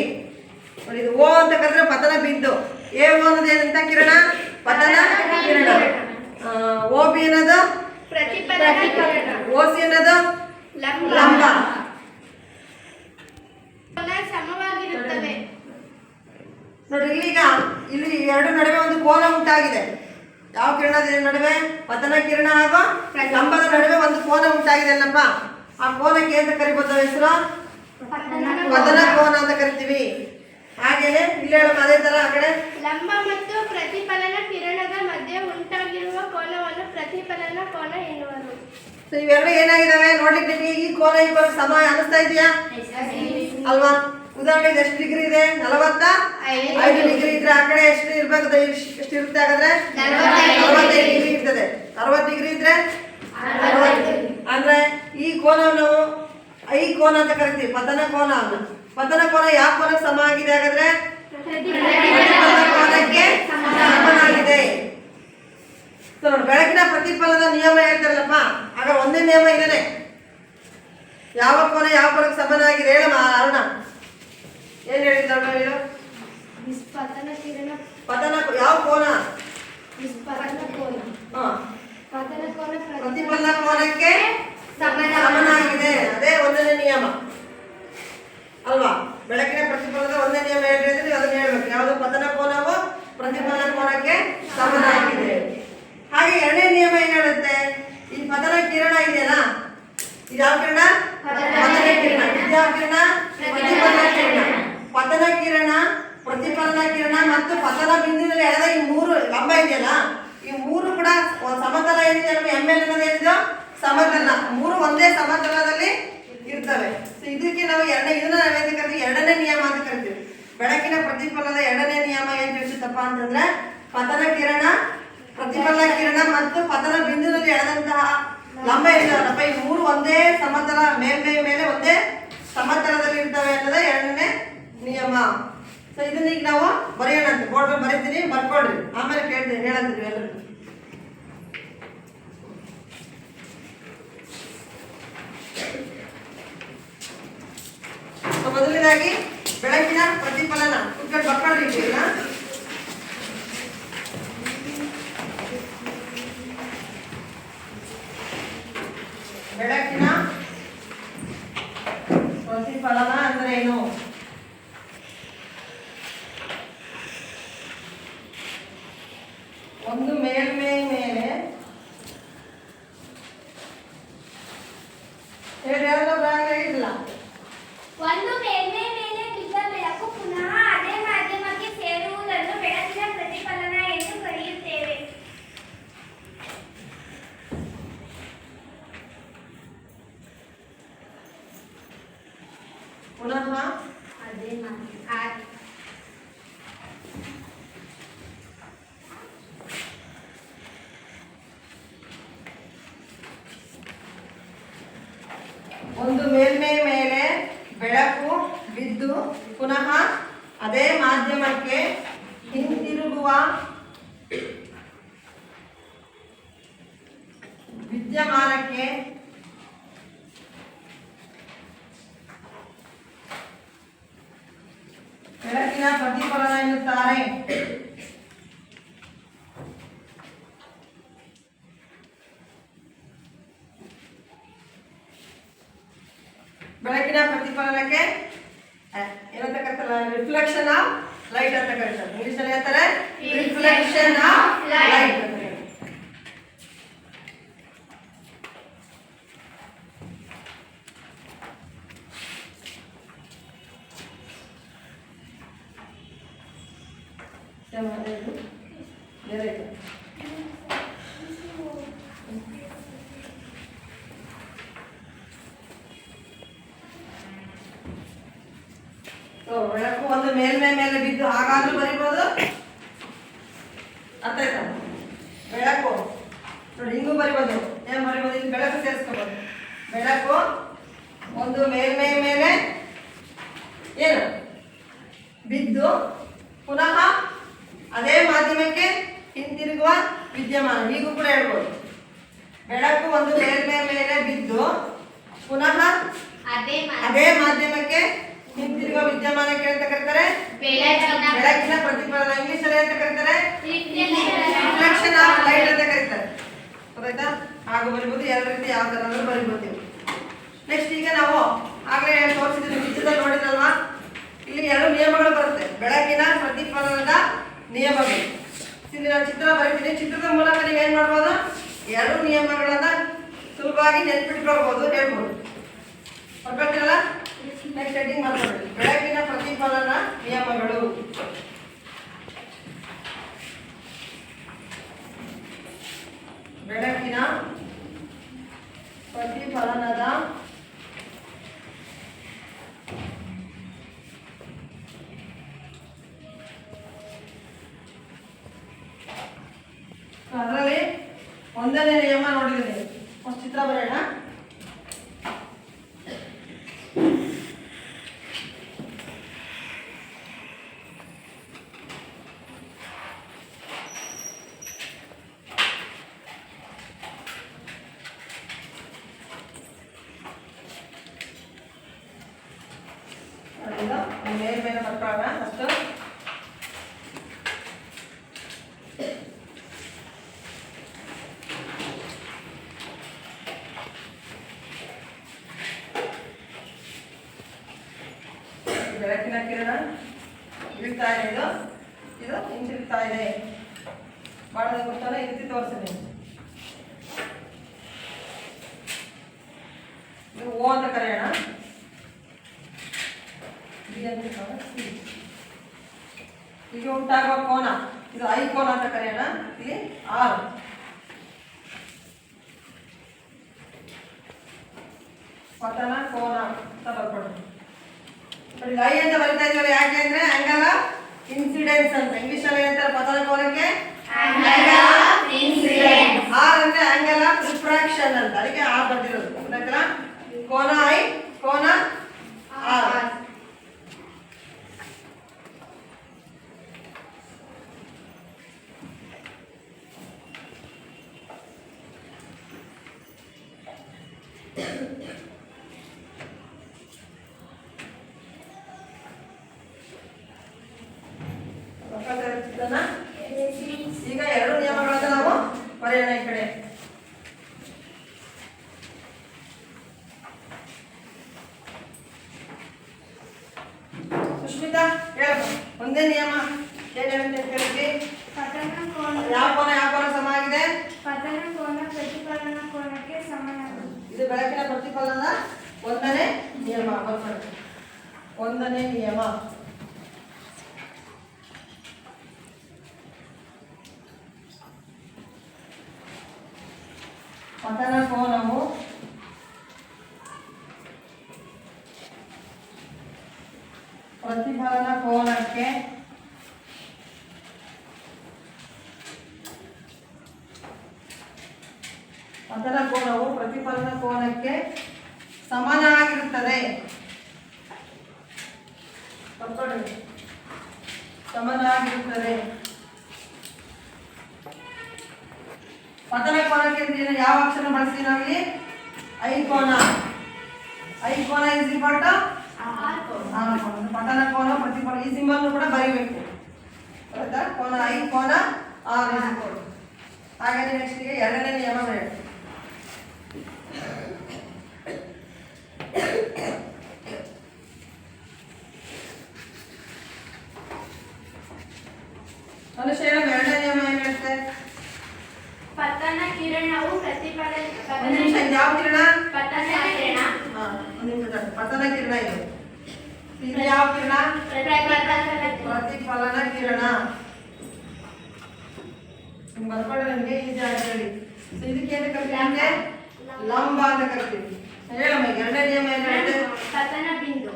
ನೋಡಿ ಇದು ಓ ಅಂತ ಕರೆದ್ರೆ ಪತನ ಬಿಂದು, ಎ ಓ ಅನ್ನೋದು ಏನಂತ ಕಿರಣ ಪತನ ಕಿರಣ, ಓ ಬಿ ಅನ್ನೋದು ಪ್ರತಿಫಲನ ಕಿರಣ, ಓ ಸಿ ಅನ್ನೋದು ಲಂಬ. ಸಮವಾಗಿರುತ್ತವೆ. ನೋಡಿ ಇಲ್ಲಿಗ ಇಲ್ಲಿ ಎರಡು ನಡುವೆ ಒಂದು ಕೋನ ಉಂಟಾಗಿದೆ. ಯಾವ ಕಿರಣದ ನಡುವೆ ಪತನ ಕಿರಣ ಹಾಗೂ ಲಂಬದ ನಡುವೆ ಒಂದು ಕೋನ ಉಂಟಾಗಿದೆ ಅಲ್ಲಪ್ಪ. ಆ ಕೋನಕ್ಕೆ ಅಂತ ಕರಿಬೋದು ಹೆಸರು ಪತನ ಕೋನ ಅಂತ ಕರಿತೀವಿ. ಹಾಗೇನೆ ಇಲ್ಲಿ ಹೇಳಮ್ಮ ಅದೇ ತರ ಆ ಕಡೆ ಲಂಬ ಮತ್ತು ಪ್ರತಿಫಲನ ಕಿರಣದ ಮಧ್ಯೆ ಉಂಟಾಗಿರುವ ಕೋನವನ್ನು ಪ್ರತಿಫಲನ ಕೋನ ಎನ್ನುವರು. ಇವೆರಡು ಏನಾಗಿದಾವೆ ನೋಡ್ಲಿಕ್ಕೆ ಈ ಕೋನ ಈ ಕೋನ ಸಮ ಅನಿಸ್ತಾ ಇದೆಯಾ ಅಲ್ವಾ. ಉದಾಹರಣೆಗೆ ಎಷ್ಟು ಡಿಗ್ರಿ ಇದೆ 45 ಡಿಗ್ರಿ ಇದ್ರೆ ಆ ಕಡೆ ಎಷ್ಟು ಇರ್ಬೇಕು ಎಷ್ಟು ಇರುತ್ತೆ ಹಾಗಾದ್ರೆ 45 ಡಿಗ್ರಿ ಇರ್ತದೆ. 60 ಡಿಗ್ರಿ ಇದ್ರೆ 60 ಅಂದ್ರೆ ಈ ಕೋನವನ್ನು ಐ ಕೋನ ಅಂತ ಕರಿತೀವಿ ಪತನ ಕೋನ ಅಂತ. ಪತನ ಕೋನ ಯಾವ ಕೋನಕ್ಕೆ ಸಮ ಆಗಿದೆ ಹಾಗಾದ್ರೆ ಪ್ರತಿಫಲನ ಕೋನಕ್ಕೆ ಸಮನಾಗಿದೆ. ನೋಡಿ ಬೆಳಕಿನ ಪ್ರತಿಫಲನದ ನಿಯಮ ಹೇಳ್ತಾರಲ್ಲಪ್ಪ ಆಗ ಒಂದೇ ನಿಯಮ ಇದೇನೆ. ಯಾವ ಕೋನ ಯಾವ ಕೋನಕ್ಕೆ ಸಮನಾಗಿದೆ ಹೇಳಮ್ಮ ಅರುಣ ಏನ್ ಹೇಳಿದ್ದಣ್ಣ ಹೇಳು. ಪತನ ಕಿರಣ ಪತನ ಯಾವ ಕೋನ ಪತನ ಕೋನ ಪತನ ಕೋನ ಪ್ರತಿಫಲನ ಕೋನಕ್ಕೆ ಸಮನಾಗಿದೆ. ಅದೇ ಒಂದನೇ ನಿಯಮ ಅಲ್ವಾ. ಬೆಳಕಿನ ಪ್ರತಿಫಲನದ ಒಂದೇ ನಿಯಮ ಹೇಳ್ರಿ ಅಂದ್ರೆ ನೀವು ಅದನ್ನ ಹೇಳ್ಬೇಕು. ಯಾವುದು ಪತನ ಕೋನವು ಪ್ರತಿಫಲನ ಕೋನಕ್ಕೆ ಸಮನಾಗಿದೆ. ಹಾಗೆ ಎರಡನೇ ನಿಯಮ ಏನ್ ಹೇಳುತ್ತೆ ಈ ಪತನ ಕಿರಣ ಇದೆಯಲ್ಲ ಇದು ಯಾವ ಕಿರಣ ಪತನ ಕಿರಣ, ಇದು ಯಾವ ಕಿರಣ ಪ್ರತಿಫಲನ ಕಿರಣ. ಪತನ ಕಿರಣ ಪ್ರತಿಫಲನ ಕಿರಣ ಮತ್ತು ಪತನ ಬಿಂದುವಿನಲ್ಲಿ ಎಳೆದ ಈ ಮೂರು ಲಂಬ ಇದೆಯಲ್ಲ ಈ ಮೂರು ಕೂಡ ಸಮತಲ ಏನಿದೆ ಎಮ್ ಎಲ್ ಅನ್ನೋದು ಏನಿದೆ ಸಮತಲ, ಮೂರು ಒಂದೇ ಸಮತಲದಲ್ಲಿ ಇರ್ತವೆ. ಇದಕ್ಕೆ ನಾವು ಇದನ್ನ ನಾವೇನು ಕರಿತೀವಿ ಎರಡನೇ ನಿಯಮ ಅಂತ ಕರಿತೀವಿ. ಬೆಳಕಿನ ಪ್ರತಿಫಲನದ ಎರಡನೇ ನಿಯಮ ಏನ್ ತಿಳಿಸುತ್ತಪ್ಪ ಅಂತಂದ್ರೆ ಪತನ ಕಿರಣ ಪ್ರತಿಫಲನ ಕಿರಣ ಮತ್ತು ಪತನ ಬಿಂದುವಿನಲ್ಲಿ ಎಳೆದಂತಹ ಲಂಬ ಇರ್ತಾವಲ್ಲಪ್ಪ ಈ ಮೂರು ಒಂದೇ ಸಮತಲ ಮೇಲ್ಮೈ ಮೇಲೆ ಒಂದೇ ಸಮತಲದಲ್ಲಿ ಇರ್ತವೆ ಅನ್ನೋದೇ ಎರಡನೇ ನಿಯಮ. ಸೊ ಇದನ್ನ ಈಗ ನಾವು ಬರೆಯೋಣ ಅಂತ ಬೋರ್ಡ್ ಮೇಲೆ ಬರೀತೀನಿ ಬರ್ಕೊಡ್ರಿ ಆಮೇಲೆ ಕೇಳ್ತೀನಿ ಹೇಳಂತೀವಿ ಎಲ್ಲರೂ. ಮೊದಲನೇದಾಗಿ ಬೆಳಕಿನ ಪ್ರತಿಫಲನ ಕುತ್ಕೊಂಡು ಬರ್ಕೊಳ್ರಿ ಈಗ. ಬೆಳಕಿನ ಪ್ರತಿಫಲನ ಅಂದ್ರೆ ಏನು? ಒಂದು ಮೇಲ್ಮೈ ಮೇಲೆ ಹೇಳಿಲ್ಲ ಒಂದು ಮೇಲ್ಮೈ ಮೇಲೆ ಬಿದ್ದ ಬೆಳಕು ಪುನಃ ಅದೇ ಮಾಧ್ಯಮಕ್ಕೆ ಸೇರುವುದನ್ನು ಬೆಳಕಿನ ಪ್ರತಿಫಲನ ಎಂದು ಕರೆಯುತ್ತೇವೆ. ಪುನಃ ಅದೇ ಒಂದು ಮೇಲ್ಮೈ ಮೇಲೆ ಬೆಳಕು ಬಿದ್ದು ಪುನಃ ಅದೇ ಮಾಧ್ಯಮಕ್ಕೆ ಹಿಂತಿರುಗುವ ವಿದ್ಯಮಾನಕ್ಕೆ ಬೆಳಕಿನ ಪ್ರತಿಫಲನ ಎಂದು ಎನ್ನುತ್ತಾರೆ. ಬೆಳಕಿನ ಪ್ರತಿಫಲನಕ್ಕೆ ಏನಂತ ಕರೀತಾರಲ್ಲ, ರಿಫ್ಲೆಕ್ಷನ್ ಆಫ್ ಲೈಟ್ ಅಂತ ಕರೀತಾರೆ. ಇಂಗ್ಲಿಷ್ ಅಲ್ಲಿ ಹೇಳ್ತಾರೆ ರಿಫ್ಲೆಕ್ಷನ್ ಆಫ್ ಲೈಟ್ ಅಂತ ಕರೀತಾರೆ. ಬೆಳಕು ಒಂದು ಮೇಲ್ಮೈ ಮೇಲೆ ಬಿದ್ದು ಹಾಗಾದ್ರೂ ಬರಿಬೋದು. ಅರ್ಥ ಆಯ್ತಾ? ಬೆಳಕು ನೋಡಿ ಹಿಂಗೂ ಬರಿಬೋದು. ಏನ್ ಬರಿಬೋದು? ಇಲ್ಲಿ ಬೆಳಕು ಸೇರಿಸ್ಕೋಬೋದು. ಬೆಳಕು ಒಂದು ಮೇಲ್ಮೈ ಮೇಲೆ ಏನು ಬಿದ್ದು ಪುನಃ ಅದೇ ಮಾಧ್ಯಮಕ್ಕೆ ಹಿಂತಿರುಗುವ ವಿದ್ಯಮಾನ. ಹೀಗೂ ಕೂಡ ಹೇಳ್ಬೋದು. ಬೆಳಕು ಒಂದು ಮೇಲ್ಮೈ ಮೇಲೆ ಬಿದ್ದು ಪುನಃ ಅದೇ ಮಾಧ್ಯಮಕ್ಕೆ ಹಿಂತಿರುಗುವ ವಿದ್ಯಮಾನಕ್ಕೆ ಅಂತ ಕರೀತಾರೆ ಬೆಳಕಿನ ಪ್ರತಿಫಲನ. ಇಂಗ್ಲಿಷ್ ಅಲ್ಲಿ ಅಂತ ಕರೀತಾರೆ ರಿಫ್ಲೆಕ್ಷನ್ ಆಫ್ ಲೈಟ್ ಅಂತ ಕರೀತಾರೆ. ಗೊತ್ತಾಯ್ತಾ? ಹಾಗೂ ಬರಿಬೋದು. ಎರಡು ರೀತಿ ಯಾವ ತರ ಬರಿಬೋದು. ನೆಕ್ಸ್ಟ್ ಈಗ ನಾವು ಆಗಲೇ ತೋರಿಸಿದ್ರೆ ಚಿತ್ರದಲ್ಲಿ ನೋಡಿದ್ರಲ್ವಾ, ಇಲ್ಲಿ ಎರಡು ನಿಯಮಗಳು ಬರುತ್ತೆ. ಬೆಳಕಿನ ಪ್ರತಿಫಲನದ ನಿಯಮಗಳು. ಇಲ್ಲಿ ನಾನು ಚಿತ್ರ ಬರೀತೀನಿ. ಚಿತ್ರದ ಮೂಲಕ ನೀವು ಏನ್ ಮಾಡ್ಬೋದು? ಎರಡು ನಿಯಮಗಳನ್ನ ಸುಲಭವಾಗಿ ನೆನ್ಪಿಟ್ಕೊಳ್ಬಹುದು, ಹೇಳ್ಬೋದು. ಬರ್ಕೊಳ್ತೀರಲ್ಲ? ನೆಕ್ಸ್ಟ್ ಹೆಡ್ಡಿಂಗ್ ಮಾಡ್ಕೊಳ್ರಿ. ಬೆಳಕಿನ ಪ್ರತಿಫಲನ ನಿಯಮಗಳು. ಬೆಳಕಿನ ಪ್ರತಿಫಲನದ ಅದರಲ್ಲಿ ಒಂದನೇ ನಿಯಮ ನೋಡಿದ್ದೀನಿ. ಒಂದು ಚಿತ್ರ ಬರೋಣ. ಮೇಲೆ ಬರ್ಕೊಳ್ಳೋಣ ಫಸ್ಟು. ಬೆಳಕಿನ ಕಿರಣ ಬೀಳ್ತಾ ಇದೆ. ಇದು ಹಿಂತಿರುಗ್ತಾ ಇದೆ. ಮಾಡೋದ ಗೊತ್ತಲ್ಲ, ಈ ರೀತಿ ತೋರಿಸಿದೆ. ಇದು ಓ ಅಂತ ಕರೆಯೋಣ. ಈಗ ಉಂಟಾಗುವ ಕೋನ ಇದು ಐ ಕೋನ ಅಂತ ಕರೆಯೋಣ. ಇಲ್ಲಿ ಆರ್. ಪತನ ಕೋನ ಅಂತ ಬರ್ಕೊಳ್ಳಿ. ನೋಡಿ ಐ ಅಂತ ಬರಿತಾ ಇದ್ದೀವಿ. ಯಾಕೆ ಅಂದ್ರೆ ಆಂಗಲ್ ಆಫ್ ಇನ್ಸಿಡೆನ್ಸ್ ಅಂತ. ಇಂಗ್ಲಿಷ್ ಅಲ್ಲಿ ಹೇಳ್ತಾರೆ ಪತನ ಕೋನಕ್ಕೆ ಆರ್ ಅಂದ್ರೆ ಆಂಗಲ್ ಆಫ್ ರಿಫ್ರಾಕ್ಷನ್ ಅಂತ. ಅದಕ್ಕೆ ಆರ್ ಬರ್ತಿರೋದು. ಗೊತ್ತಾಯ್ತಲ್ಲ? ಕೋನ ಐ, ಕೋನ ಆರ್. ಈಗ ಎರಡು ನಿಯಮಗಳನ್ನ ನಾವು ಬರೆಯೋಣ ಈ ಕಡೆ. ಸುಷ್ಮಿತಾ ಹೇಳಪ್ಪ, ಒಂದೇ ನಿಯಮ ಏನ್ ಹೇಳುತ್ತೆ ಅಂತ ಹೇಳಿದ್ವಿ? ಯಾವ ಕೋನ ಸಮ ಆಗಿದೆ? ಪತನ ಕೋನ ಪ್ರತಿಫಲನ ಕೋನಕ್ಕೆ ಸಮನಾಗಿದೆ. ಇದು ಬೆಳಕಿನ ಪ್ರತಿಫಲನದ ಒಂದನೇ ನಿಯಮ. ಬರ್ಕೊಳ್ಳಿ. ಒಂದನೇ ನಿಯಮ. ಪತನ ಕೋನವು ಪ್ರತಿಫಲನ ಕೋನಕ್ಕೆ ಸಮನಾಗಿರುತ್ತದೆ. ಸಮನಾಗಿರುತ್ತದೆ. ಪತನ ಕೋನಕ್ಕೆ ಯಾವ ಅಕ್ಷರ ಬಳಸ್ತೀವಿ ನಾವಿಲ್ಲಿ? ಐ ಕೋನ. ಐ ಕೋನ ಇಸ್ ಈಕ್ವಲ್ ಟು ಆರ್ ಕೋನ. ಪತನ ಕೋನ ಪ್ರತಿಫಲ ಈ ಸಿಂಬಲ್ ಕೂಡ ಬರೀಬೇಕು. ಆಯ್ತಾ? ಕೋನ I ಕೋನ R ಹಾಗೆ ನೆಕ್ಸ್ಟ್ಗೆ ಎರಡನೇ ನಿಯಮ ಹೇಳಿ. ಅನುಶಯ ಎರಡನೇ ನಿಯಮ ಏನು ಹೇಳುತ್ತೆ? ಪತನ ಕಿರಣವು ಒಂದು ನಿಮಿಷ, ಇದು ಯಾವ ಕಿರಣ? ಪತನ ಕಿರಣ ಒಂದು ನಿಮಿಷ ತಡಿ. ಪತನ ಕಿರಣ ಇದು ಯಾವ ಕಿರಣ? ಪ್ರತಿಫಲನ ಕಿರಣ. ಬರ್ಕೊಳ್ಳಿ, ನನಗೆ ಈಜಿ ಆಗಿ ಹೇಳಿ. ಇದಕ್ಕೆ ಏನು ಕರಿತೀವಿ? ಲಂಬ ಅಂತ ಕರಿತೀವಿ. ಹೇಳಮ್ಮ, ಎರಡನೇ ನಿಯಮ ಏನು ಹೇಳುತ್ತೆ? ಪತನ ಬಿಂದು.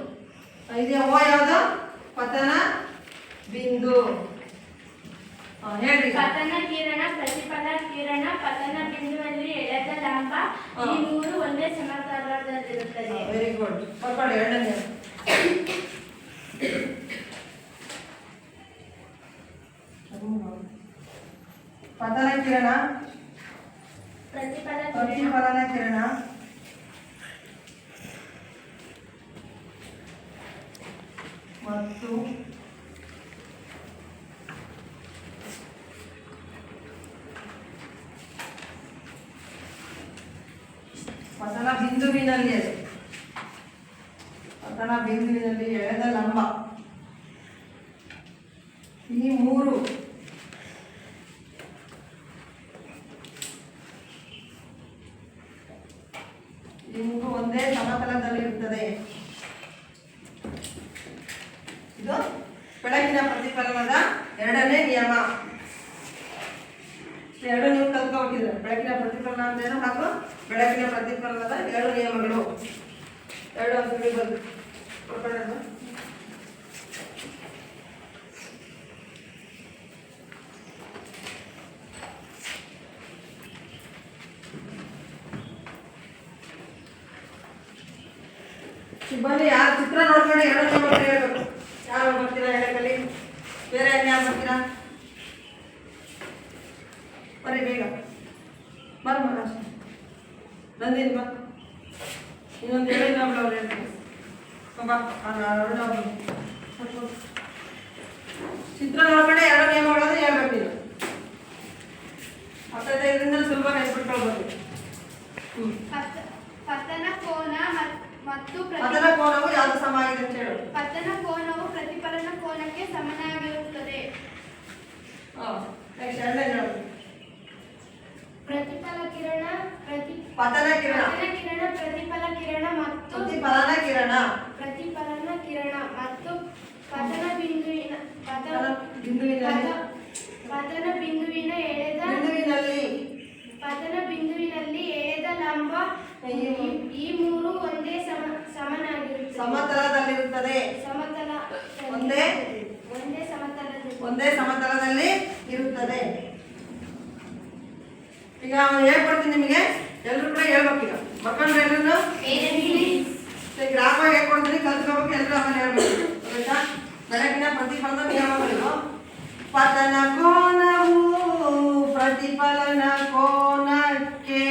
ಇದು ಓ ಯಾವುದು? ಪತನ ಬಿಂದು. ಹೇಳಿ. ಪತನ ಕಿರಣ, ಪ್ರತಿಫಲ ಕಿರಣ, ಪತನ ಬಿಂದುವಲ್ಲಿ ಎಳೆದ ಲಂಬ, ಈ ಮೂರು ಒಂದೇ ಸಮತಲದಲ್ಲಿರುತ್ತದೆ. Very good. ಬರ್ಕೊಳ್ಳಿ ಎರಡನೇ ನಿಯಮ. ಪತನ ಕಿರಣ, ಪ್ರತಿಫಲನ ಕಿರಣ ಮತ್ತು ಪತನ ಬಿಂದುವಿನಲ್ಲಿ ಎಳೆದ ಲಂಬ, ಈ ಮೂರು ಒಂದೇ ಸಮತಲದಲ್ಲಿರುತ್ತದೆ. ಇದು ಬೆಳಕಿನ ಪ್ರತಿಫಲನದ ಎರಡನೇ ನಿಯಮ. ಎರಡು ನೀವು ಕಲ್ತ್ಕೊಬಿಟ್ಟಿದ್ರೆ, ಬೆಳಕಿನ ಪ್ರತಿಫಲನ ಅಂದ್ರೇನು ಹಾಗೂ ಬೆಳಕಿನ ಪ್ರತಿಫಲನದ ಎರಡು ನಿಯಮಗಳು. ಎರಡು ಅಂಶಗಳು ಬಂದು ಬನ್ನಿ, ಯಾರು ಚಿತ್ರ ನೋಡ್ಕೊಂಡು ಎರಡು ನಿಯಮಗಳು ಹೇಳ್ಬೇಕು. ಯಾರು ಬರ್ತೀರಾ ಹೇಳಕಲ್ಲಿ? ಬೇರೆ ಯಾರು ಬರ್ತೀರಾ? ಬರ್ರಿ ಬೇಗ ಬರ್ ನಂದಿನಿ ಬಾ. ಇನ್ನೊಂದು ಎರಡು ಇನ್ನೊಬ್ಳು ಅವ್ರು ಹೇಳ್ತೀನಿ ಬಾ. ಚಿತ್ರ ನೋಡ್ಕೊಂಡೆ ಎರಡು ನಿಯಮಗಳನ್ನು ಹೇಳ್ಬೇಕು ನೀನು. ಅರ್ಥಾತ್ ಇದರಿಂದ ಸುಲಭ ನೆನ್ಪಿಟ್ಕೊಳ್ಬೋದು. ಪತನ ಕೋನ ಮತ್ತು ಪತನ ಕೋನವು ಯಾವುದು ಸಮ ಆಗಿದೆ ಅಂತ ಹೇಳು. ಪತನ ಕೋನವು ಪ್ರತಿಫಲನ ಕೋನಕ್ಕೆ ಸಮನಾಗಿರುತ್ತದೆ. ನೆಕ್ಸ್ಟ್ ಎರಡನೇ ಹೇಳು. ಪ್ರತಿಫಲ ಕಿರಣ ಪತನ ಕಿರಣ, ಪ್ರತಿಫಲ ಕಿರಣ ಮತ್ತು ಪ್ರತಿಫಲನ ಕಿರಣ ಮತ್ತು ಪತನ ಬಿಂದುವಿನ ಎಳೆದ ಲಂಬ, ಈ ಮೂರು ಒಂದೇ ಸಮತಲದಲ್ಲಿರುತ್ತದೆ. ಒಂದೇ ಸಮತಲದಲ್ಲಿ ಇರುತ್ತದೆ. ಈಗ ಹೇಳ್ಕೊಡ್ತೀನಿ ನಿಮಗೆ, ಎಲ್ಲರೂ ಕೂಡ ಹೇಳ್ಬೇಕು. ಈಗ ಮಕ್ಕಳು ಎಲ್ಲರೂ ಗ್ರಾಮ ಹೇಳ್ಕೊಡ್ತೀನಿ, ಕಲ್ತ್ಕೋಬೇಕು. ಎಲ್ಲರೂ ಆಮೇಲೆ ಹೇಳ್ಬೇಕು. ಆಯ್ತಾ? ಬೆಳಕಿನ ಪ್ರತಿಫಲದ ನಿಯಮಗಳು. ಪತನ ಕೋನವು ಪ್ರತಿಫಲನ ಕೋನಕ್ಕೆ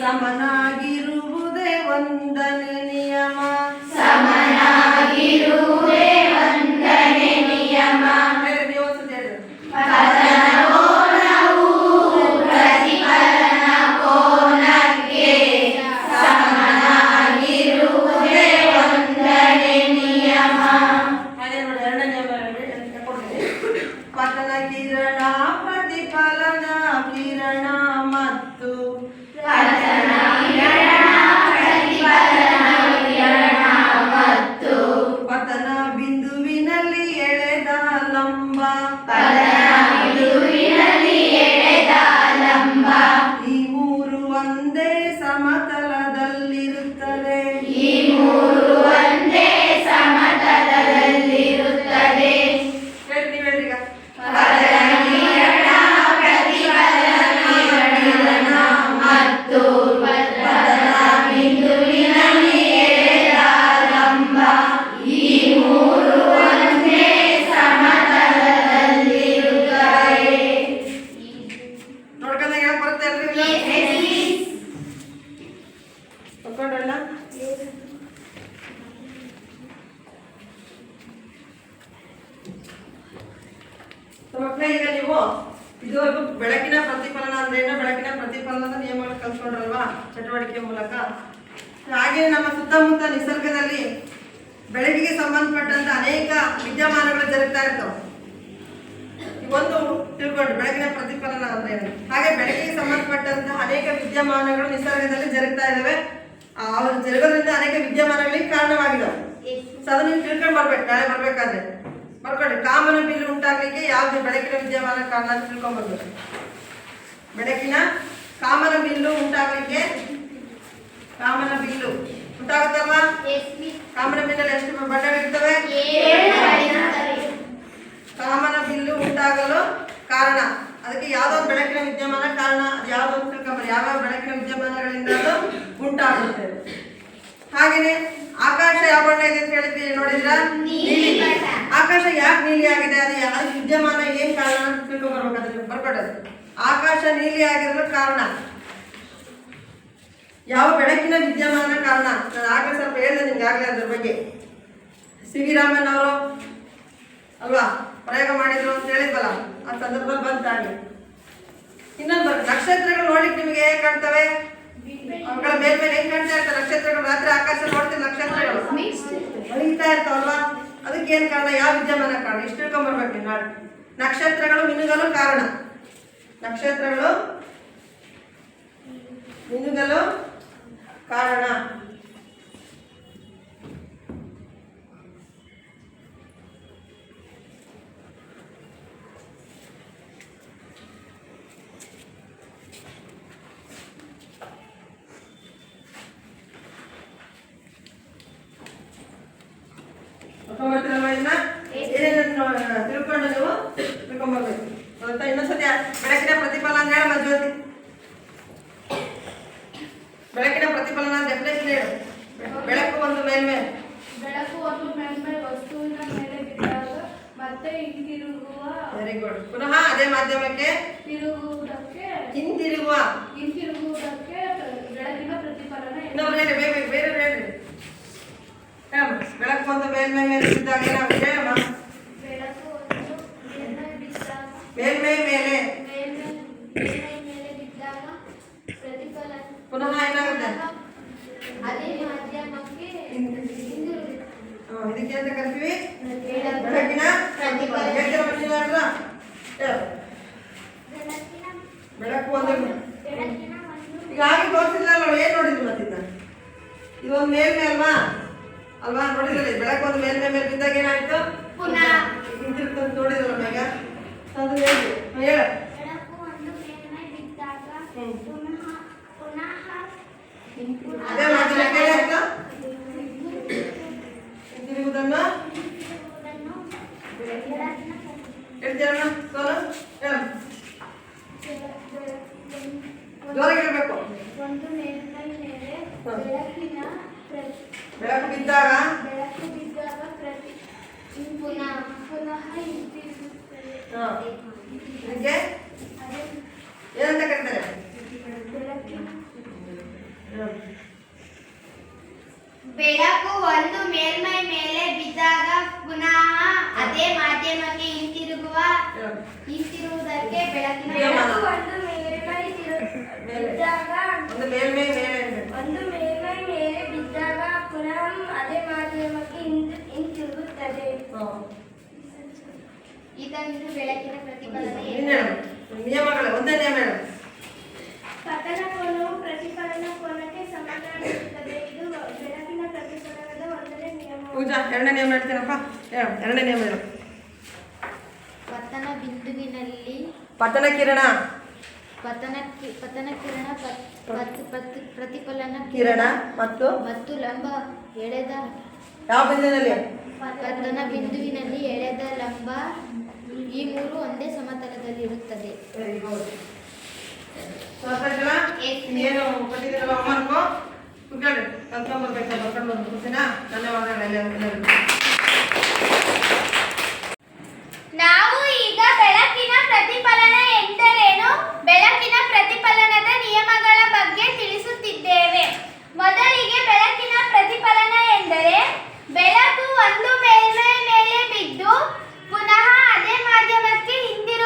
ಸಮನಾಗಿರುವುದೇ ಒಂದನೇ ನಿಯಮ. ನೀವು ಒಂದ್ಸತಿ ಹೇಳಿ. ಪತನ ಕಿರಣ, ಪ್ರತಿಫಲನ ಕಿರಣ ಮತ್ತು ಪತನ ಬಿಂದುವಿನಲ್ಲಿ ಎಳೆದ ಲಂಬ, ಈ ಮೂರು ಒಂದೇ ಸಮತಲದಲ್ಲಿರುತ್ತದೆ. ಹೇಳಿ, ನೀವು ಹೇಳ್ರಿ ಈಗ. ಮಕ್ಕಳೇ, ಈಗ ನೀವು ಇದುವರೆಗೂ ಬೆಳಕಿನ ಪ್ರತಿಫಲನ ಅಂದ್ರೆ ಏನು, ಬೆಳಕಿನ ಪ್ರತಿಫಲನದ ನಿಯಮಗಳು ಕಲ್ತ್ಕೊಂಡ್ರಲ್ವಾ ಚಟುವಟಿಕೆ ಮೂಲಕ. ಹಾಗೆ ನಮ್ಮ ಸುತ್ತಮುತ್ತ ನಿಸರ್ಗದಲ್ಲಿ ಬೆಳಕಿಗೆ ಸಂಬಂಧಪಟ್ಟಂತ ಅನೇಕ ವಿದ್ಯಮಾನಗಳು ಜರುಗ್ತಾ ಇರ್ತವೆ. ಒಂದು ತಿಳ್ಕೊಂಡು ಬೆಳಕಿನ ಪ್ರತಿಫಲನ ಅಂದ್ರೆ ಏನು. ಹಾಗೆ ಬೆಳಕಿಗೆ ಸಂಬಂಧಪಟ್ಟಂತಹ ಅನೇಕ ವಿದ್ಯಮಾನಗಳು ನಿಸರ್ಗದಲ್ಲಿ ಜರುಗ್ತಾ ಇದಾವೆ. ಜರುಗೋದ್ರಿಂದ ಅನೇಕ ವಿದ್ಯಮಾನಗಳಿಗೆ ಕಾರಣವಾಗಿದ್ದಾವೆ. ಅದನ್ನ ನೀವು ತಿಳ್ಕೊಂಡು ಬರ್ಬೇಕು. ನಾಳೆ ಬರ್ಬೇಕಾದ್ರೆ ಬರ್ಕೊಳ್ಳಿ. ಕಾಮನ ಬಿಲ್ಲು ಉಂಟಾಗ್ಲಿಕ್ಕೆ ಯಾವ್ದು ಬೆಳಕಿನ ವಿದ್ಯಮಾನ ಕಾರಣ ಅಂತ ತಿಳ್ಕೊಂಡ್ಬರ್ಬೇಕು. ಬೆಳಕಿನ ಕಾಮನ ಬಿಲ್ಲು ಉಂಟಾಗ್ಲಿಕ್ಕೆ ಕಾಮನ ಬಿಲ್ಲು ಉಂಟಾಗುತ್ತಲ್ವಾ? ಕಾಮನ ಬಿಲ್ಲಲ್ಲಿ ಎಷ್ಟು ಬಣ್ಣಗಳಿರ್ತವೆ? ಕಾಮನ ಬಿಲ್ಲು ಉಂಟಾಗಲು ಕಾರಣ, ಅದಕ್ಕೆ ಯಾವುದೋ ಒಂದು ಬೆಳಕಿನ ವಿದ್ಯಮಾನ ಕಾರಣ. ಅದು ಯಾವುದೋ ಒಂದು ತಿಳ್ಕೊಂಬರಿ. ಯಾವ್ಯಾವ ಬೆಳಕಿನ ವಿದ್ಯಮಾನಗಳಿಂದ ಅದು ಉಂಟಾಗುತ್ತೆ. ಹಾಗೇನೆ ಆಕಾಶ ಯಾವ ಬಣ್ಣ ಇದೆ ಅಂತ ಹೇಳಿದ್ವಿ, ನೋಡಿದ್ರ? ನೀಲಿ. ಆಕಾಶ ಯಾಕೆ ನೀಲಿ ಆಗಿದೆ, ಅದು ಯಾವ ವಿದ್ಯಮಾನ ಏನ್ ಕಾರಣ ಅಂತ ತಿಳ್ಕೊಂಡ್ಬರ್ಬೇಕಾದ್ರೆ ಬರ್ಕೊಡೋದು. ಆಕಾಶ ನೀಲಿ ಆಗಿರಲು ಕಾರಣ ಯಾವ ಬೆಳಕಿನ ವಿದ್ಯಮಾನ ಕಾರಣ. ನಾನು ಆಗಲೇ ಸ್ವಲ್ಪ ಹೇಳಿದೆ ನಿಮ್ಗೆ ಆಗಲೇ ಅದ್ರ ಬಗ್ಗೆ. ಸಿ ವಿ ರಾಮನ್ ಅವರು ಅಲ್ವಾ ಪ್ರಯೋಗ ಮಾಡಿದ್ರು ಅಂತ ಹೇಳಿದ್ವಲ್ಲ, ಆ ಸಂದರ್ಭದಲ್ಲಿ ಬಂತಾಗಿ. ಇನ್ನೊಂದು ಬರ್ರಿ, ನಕ್ಷತ್ರಗಳು ನೋಡ್ಲಿಕ್ಕೆ ನಿಮಗೆ ಹೇಗೆ ಕಾಣ್ತವೆ? ಅವುಗಳ ಮೇಲ್ಮೇಲೆ ಹೆಂಗ್ ಕಾಣ್ತಾ ಇರ್ತವೆ ನಕ್ಷತ್ರಗಳು? ರಾತ್ರಿ ಆಕಾಶ ನೋಡ್ತೀವಿ, ನಕ್ಷತ್ರಗಳು ಹೊಳಿತಾ ಇರ್ತಾವಲ್ವಾ? ಅದಕ್ಕೆ ಏನ್ ಕಾರಣ, ಯಾವ ವಿದ್ಯಮಾನ ಕಾರಣ? ಇಷ್ಟು ತಿಳ್ಕೊಂಡ್ಬರ್ಬೇಕು ನೀವು ನಾಳೆ. ನಕ್ಷತ್ರಗಳು ಮಿನುಗಲು ಕಾರಣ. ನಕ್ಷತ್ರಗಳು ಮಿನುಗಲು ಕಾರಣ. ತಿಳ್ಕೊಂಡು ನೀವು ತಿಳ್ಕೊಂಡ್ಬರ್ಬೇಕು. ಇನ್ನೊಂದ್ಸತಿ ಬೆಳಕಿನ ಪ್ರತಿಫಲನ ಅಂದ್ರೆ ಹೇಳ ಮಂಜುವತಿ. ಬೆಳಕಿನ ಪ್ರತಿಫಲನ ಡೆಫಿನೇಷನ್ ಹೇಳು. ಬೆಳಕು ಒಂದು ಮೇಲ್ಮೈ. ಬೆಳಕು ಒಂದು ಮೇಲ್ಮೈ ವಸ್ತುವಿನ ಮೇಲೆ ಬಿದ್ದಾಗ ಮತ್ತೆ ಹಿಂತಿರುಗುವ. Very good. ಪುನಃ ಅದೇ ಮಾಧ್ಯಮಕ್ಕೆ ತಿರುಗುವುದಕ್ಕೆ ಹಿಂತಿರುಗುವುದಕ್ಕೆ ಬೆಳಕಿನ ಪ್ರತಿಫಲನ. ಇನ್ನೊಬ್ರು ಹೇಳಿ, ಬೇರೆ ಹೇಳ್ರಿ. ಬೆಳಕು ಒಂದು ಮೇಲ್ಮೈ ಮೇಲೆ ಬಿದ್ದಾಗ ಏನಾಗುತ್ತೆ ಹೇಳಮ್ಮ? ಬೆಳಕು ಒಂದು ಮೇಲ್ಮೈ ಬಿದ್ದಾಗ ಮೇಲ್ಮೈ ಮೇಲೆ ಬಿದ್ದಾಗ ಪ್ರತಿಫಲನ ಪುನಃ ಏನಾಗುತ್ತೆ? ಅದೇ ಮಾಧ್ಯಮಕ್ಕೆ ಇದಕ್ಕೆ ಅಂತ ಕರಿತೀವಿ ಬೆಳಕಿನ ಪ್ರತಿಫಲನ. ಹೇಳ್ತೀರ ಮಂಜುನಾಥ? ಬೆಳಕು ಒಂದು ಈಗ ಹಾಗೆ ತೋರಿಸಿಲ್ಲ ನಾವು ಏನ್ ನೋಡಿದ್ವಿ ಮತ್ತಿನ್ನ? ಇದೊಂದು ಮೇಲ್ಮೈ ಅಲ್ವಾ ನೋಡಿದ್ರಲ್ಲಿ ಬೆಳಕು ಒಂದು ಮೇಲ್ಮೈ ಮೇಲೆ ಬಿದ್ದಾಗ ಏನಾಯ್ತು? ಪುನಃ ಹಿಂತಿರುಗ್ತಂತ ನೋಡಿದ್ರಲ್ಲ ಮೇಗ. ಅದು ಹೇಳಿ ಹೇಳ. ಬೆಳಕು ಒಂದು ಮೇಲ್ಮೈ ಬಿದ್ದಾಗ ಅದೇ ಮಾಧ್ಯಮಕ್ಕೆ ಏನಾಯ್ತು? ಹಿಂತಿರುಗುವುದನ್ನು ಹೇಳ್ತೀರಣ್ಣ? ಸೋನು ಹೇಳ. ಜೋರಾಗಿ ಹೇಳ್ಬೇಕು. ಒಂದು ಮೇಲ್ಮೈ ಮೇಲೆ ಬೆಳಕು ಬಿದ್ದಾಗ ಪುನಃ ಹಿಂತಿರುಗುತ್ತದೆ. ಇದಕ್ಕೆ ಏನಂತ ಕರೀತಾರೆ? ಬೆಳಕು ಒಂದು ಮೇಲ್ಮೈ ಮೇಲೆ ಬಿದ್ದಾಗ ಪುನಃ ಅದೇ ಮಾಧ್ಯಮಕ್ಕೆ ಹಿಂತಿರುವುದಕ್ಕೆ ಬೆಳಕಿನ ಒಂದು ಮೇಲ್ಮೈ ಮೇಲೆ ಬಿದ್ದಾಗ ಪುನಃ ಅದೇ ಮಾಧ್ಯಮಕ್ಕೆ ಹಿಂತಿರುಗುತ್ತದೆ. ಇದನ್ನು ಬೆಳಕಿನ ಪ್ರತಿಫಲನ. ನಿಯಮಗಳು ಒಂದೇ ನಿಯಮ ಹೇಳು. ಪತನ ಕೋನವು ಪ್ರತಿಫಲನ ಕೋನಕ್ಕೆ ಸಮನಾಗಿರುತ್ತದೆ. ಇದು ಬೆಳಕಿನ ಪ್ರತಿಫಲನದ ಒಂದನೇ ನಿಯಮ. ಪೂಜಾ ಎರಡನೇ ನಿಯಮ ಹೇಳ್ತೀನಪ್ಪ. ಹೇಳು ಎರಡನೇ ನಿಯಮ ಹೇಳು. ಪತನ ಬಿಂದುವಿನಲ್ಲಿ ಪತನ ಕಿರಣ ಪ್ರತಿಫಲನ ಕಿರಣ ಮತ್ತು ಲಂಬ ಎಳೆದ. ಯಾವ ಬಿಂದುವಿನಲ್ಲಿ? ಪತನ ಬಿಂದುವಿನಲ್ಲಿ ಎಳೆದ ಲಂಬ ಈ ಮೂರು ಒಂದೇ ಸಮತಲದಲ್ಲಿ ಇರುತ್ತದೆ. ಏನು ಕೊಟ್ಟಿದ್ದೀರಲ್ಲ ಅಮ್ಮನಿಗೂ ಕುಗ್ಗಾಡಿ ಕಲ್ತ್ಕೊಂಡ್ಬರ್ಬೇಕು. ಬರ್ಕೊಂಡು ಬರ್ತೀನಾ? ಧನ್ಯವಾದಗಳು ಎಲ್ಲರಿಗೂ. ನಾವು ಈಗ ಬೆಳಕಿನ ಪ್ರತಿಫಲನ ಎಂದರೇನು, ಬೆಳಕಿನ ಪ್ರತಿಫಲನದ ನಿಯಮಗಳ ಬಗ್ಗೆ ತಿಳಿಸುತ್ತಿದ್ದೇವೆ. ಮೊದಲಿಗೆ ಬೆಳಕಿನ ಪ್ರತಿಫಲನ ಎಂದರೆ ಬೆಳಕು ಒಂದು ಮೇಲ್ಮೈ ಮೇಲೆ ಬಿದ್ದು ಪುನಃ ಅದೇ ಮಾಧ್ಯಮಕ್ಕೆ ಹಿಂದಿರುಗುತ್ತದೆ.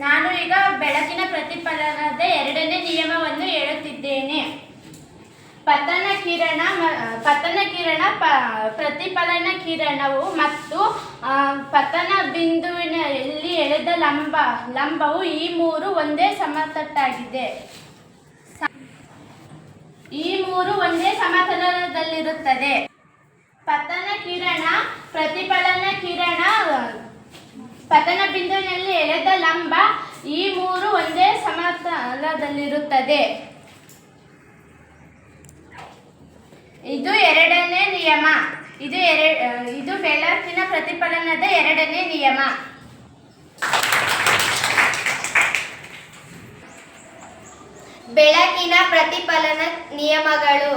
ನಾನು ಈಗ ಬೆಳಕಿನ ಪ್ರತಿಫಲನದ ಎರಡನೇ ನಿಯಮವನ್ನು ಹೇಳುತ್ತಿದ್ದೇನೆ. ಪತನ ಕಿರಣ ಪ್ರತಿಫಲನ ಕಿರಣವು ಮತ್ತು ಪತನ ಬಿಂದುವಿನಲ್ಲಿ ಎಳೆದ ಲಂಬವು ಈ ಮೂರು ಒಂದೇ ಸಮತಲದಲ್ಲಿರುತ್ತದೆ. ಪತನ ಕಿರಣ, ಪ್ರತಿಫಲನ ಕಿರಣ, ಪತನ ಬಿಂದುವಿನಲ್ಲಿ ಎಳೆದ ಲಂಬ ಈ ಮೂರು ಒಂದೇ ಸಮತಲದಲ್ಲಿರುತ್ತದೆ. ಇದು ಎರಡನೇ ನಿಯಮ. ಇದು ಬೆಳಕಿನ ಪ್ರತಿಫಲನದ ಎರಡನೇ ನಿಯಮ. ಬೆಳಕಿನ ಪ್ರತಿಫಲನ ನಿಯಮಗಳು.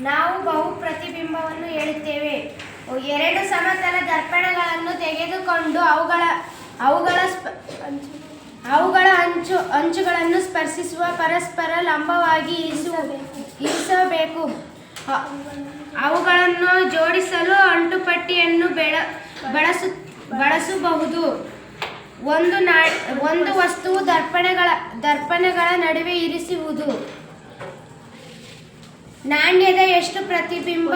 ನಾವು ಬಹು ಪ್ರತಿಬಿಂಬವನ್ನು ಹೇಳುತ್ತೇವೆ. ಎರಡು ಸಮತಲ ದರ್ಪಣಗಳನ್ನು ತೆಗೆದುಕೊಂಡು ಅವುಗಳ ಅಂಚುಗಳನ್ನು ಸ್ಪರ್ಶಿಸುವ ಪರಸ್ಪರ ಲಂಬವಾಗಿ ಇರಿಸಬೇಕು. ಅವುಗಳನ್ನು ಜೋಡಿಸಲು ಅಂಟುಪಟ್ಟಿಯನ್ನು ಬಳಸಬಹುದು. ಒಂದು ವಸ್ತುವು ದರ್ಪಣಗಳ ನಡುವೆ ಇರಿಸುವುದು. ನಾಣ್ಯದ ಎಷ್ಟು ಪ್ರತಿಬಿಂಬ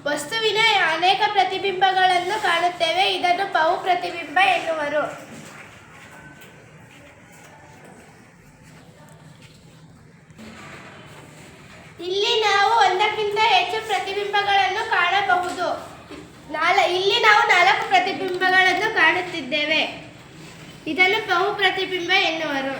ವಸ್ತುವಿನ ಅನೇಕ ಪ್ರತಿಬಿಂಬಗಳನ್ನು ಕಾಣುತ್ತೇವೆ. ಇದನ್ನು ಬಹು ಪ್ರತಿಬಿಂಬ ಎನ್ನುವರು. ಇಲ್ಲಿ ನಾವು ಒಂದಕ್ಕಿಂತ ಹೆಚ್ಚು ಪ್ರತಿಬಿಂಬಗಳನ್ನು ಕಾಣಬಹುದು. ಇಲ್ಲಿ ನಾವು 4 ಪ್ರತಿಬಿಂಬಗಳನ್ನು ಕಾಣುತ್ತಿದ್ದೇವೆ. ಇದನ್ನು ಬಹು ಪ್ರತಿಬಿಂಬ ಎನ್ನುವರು.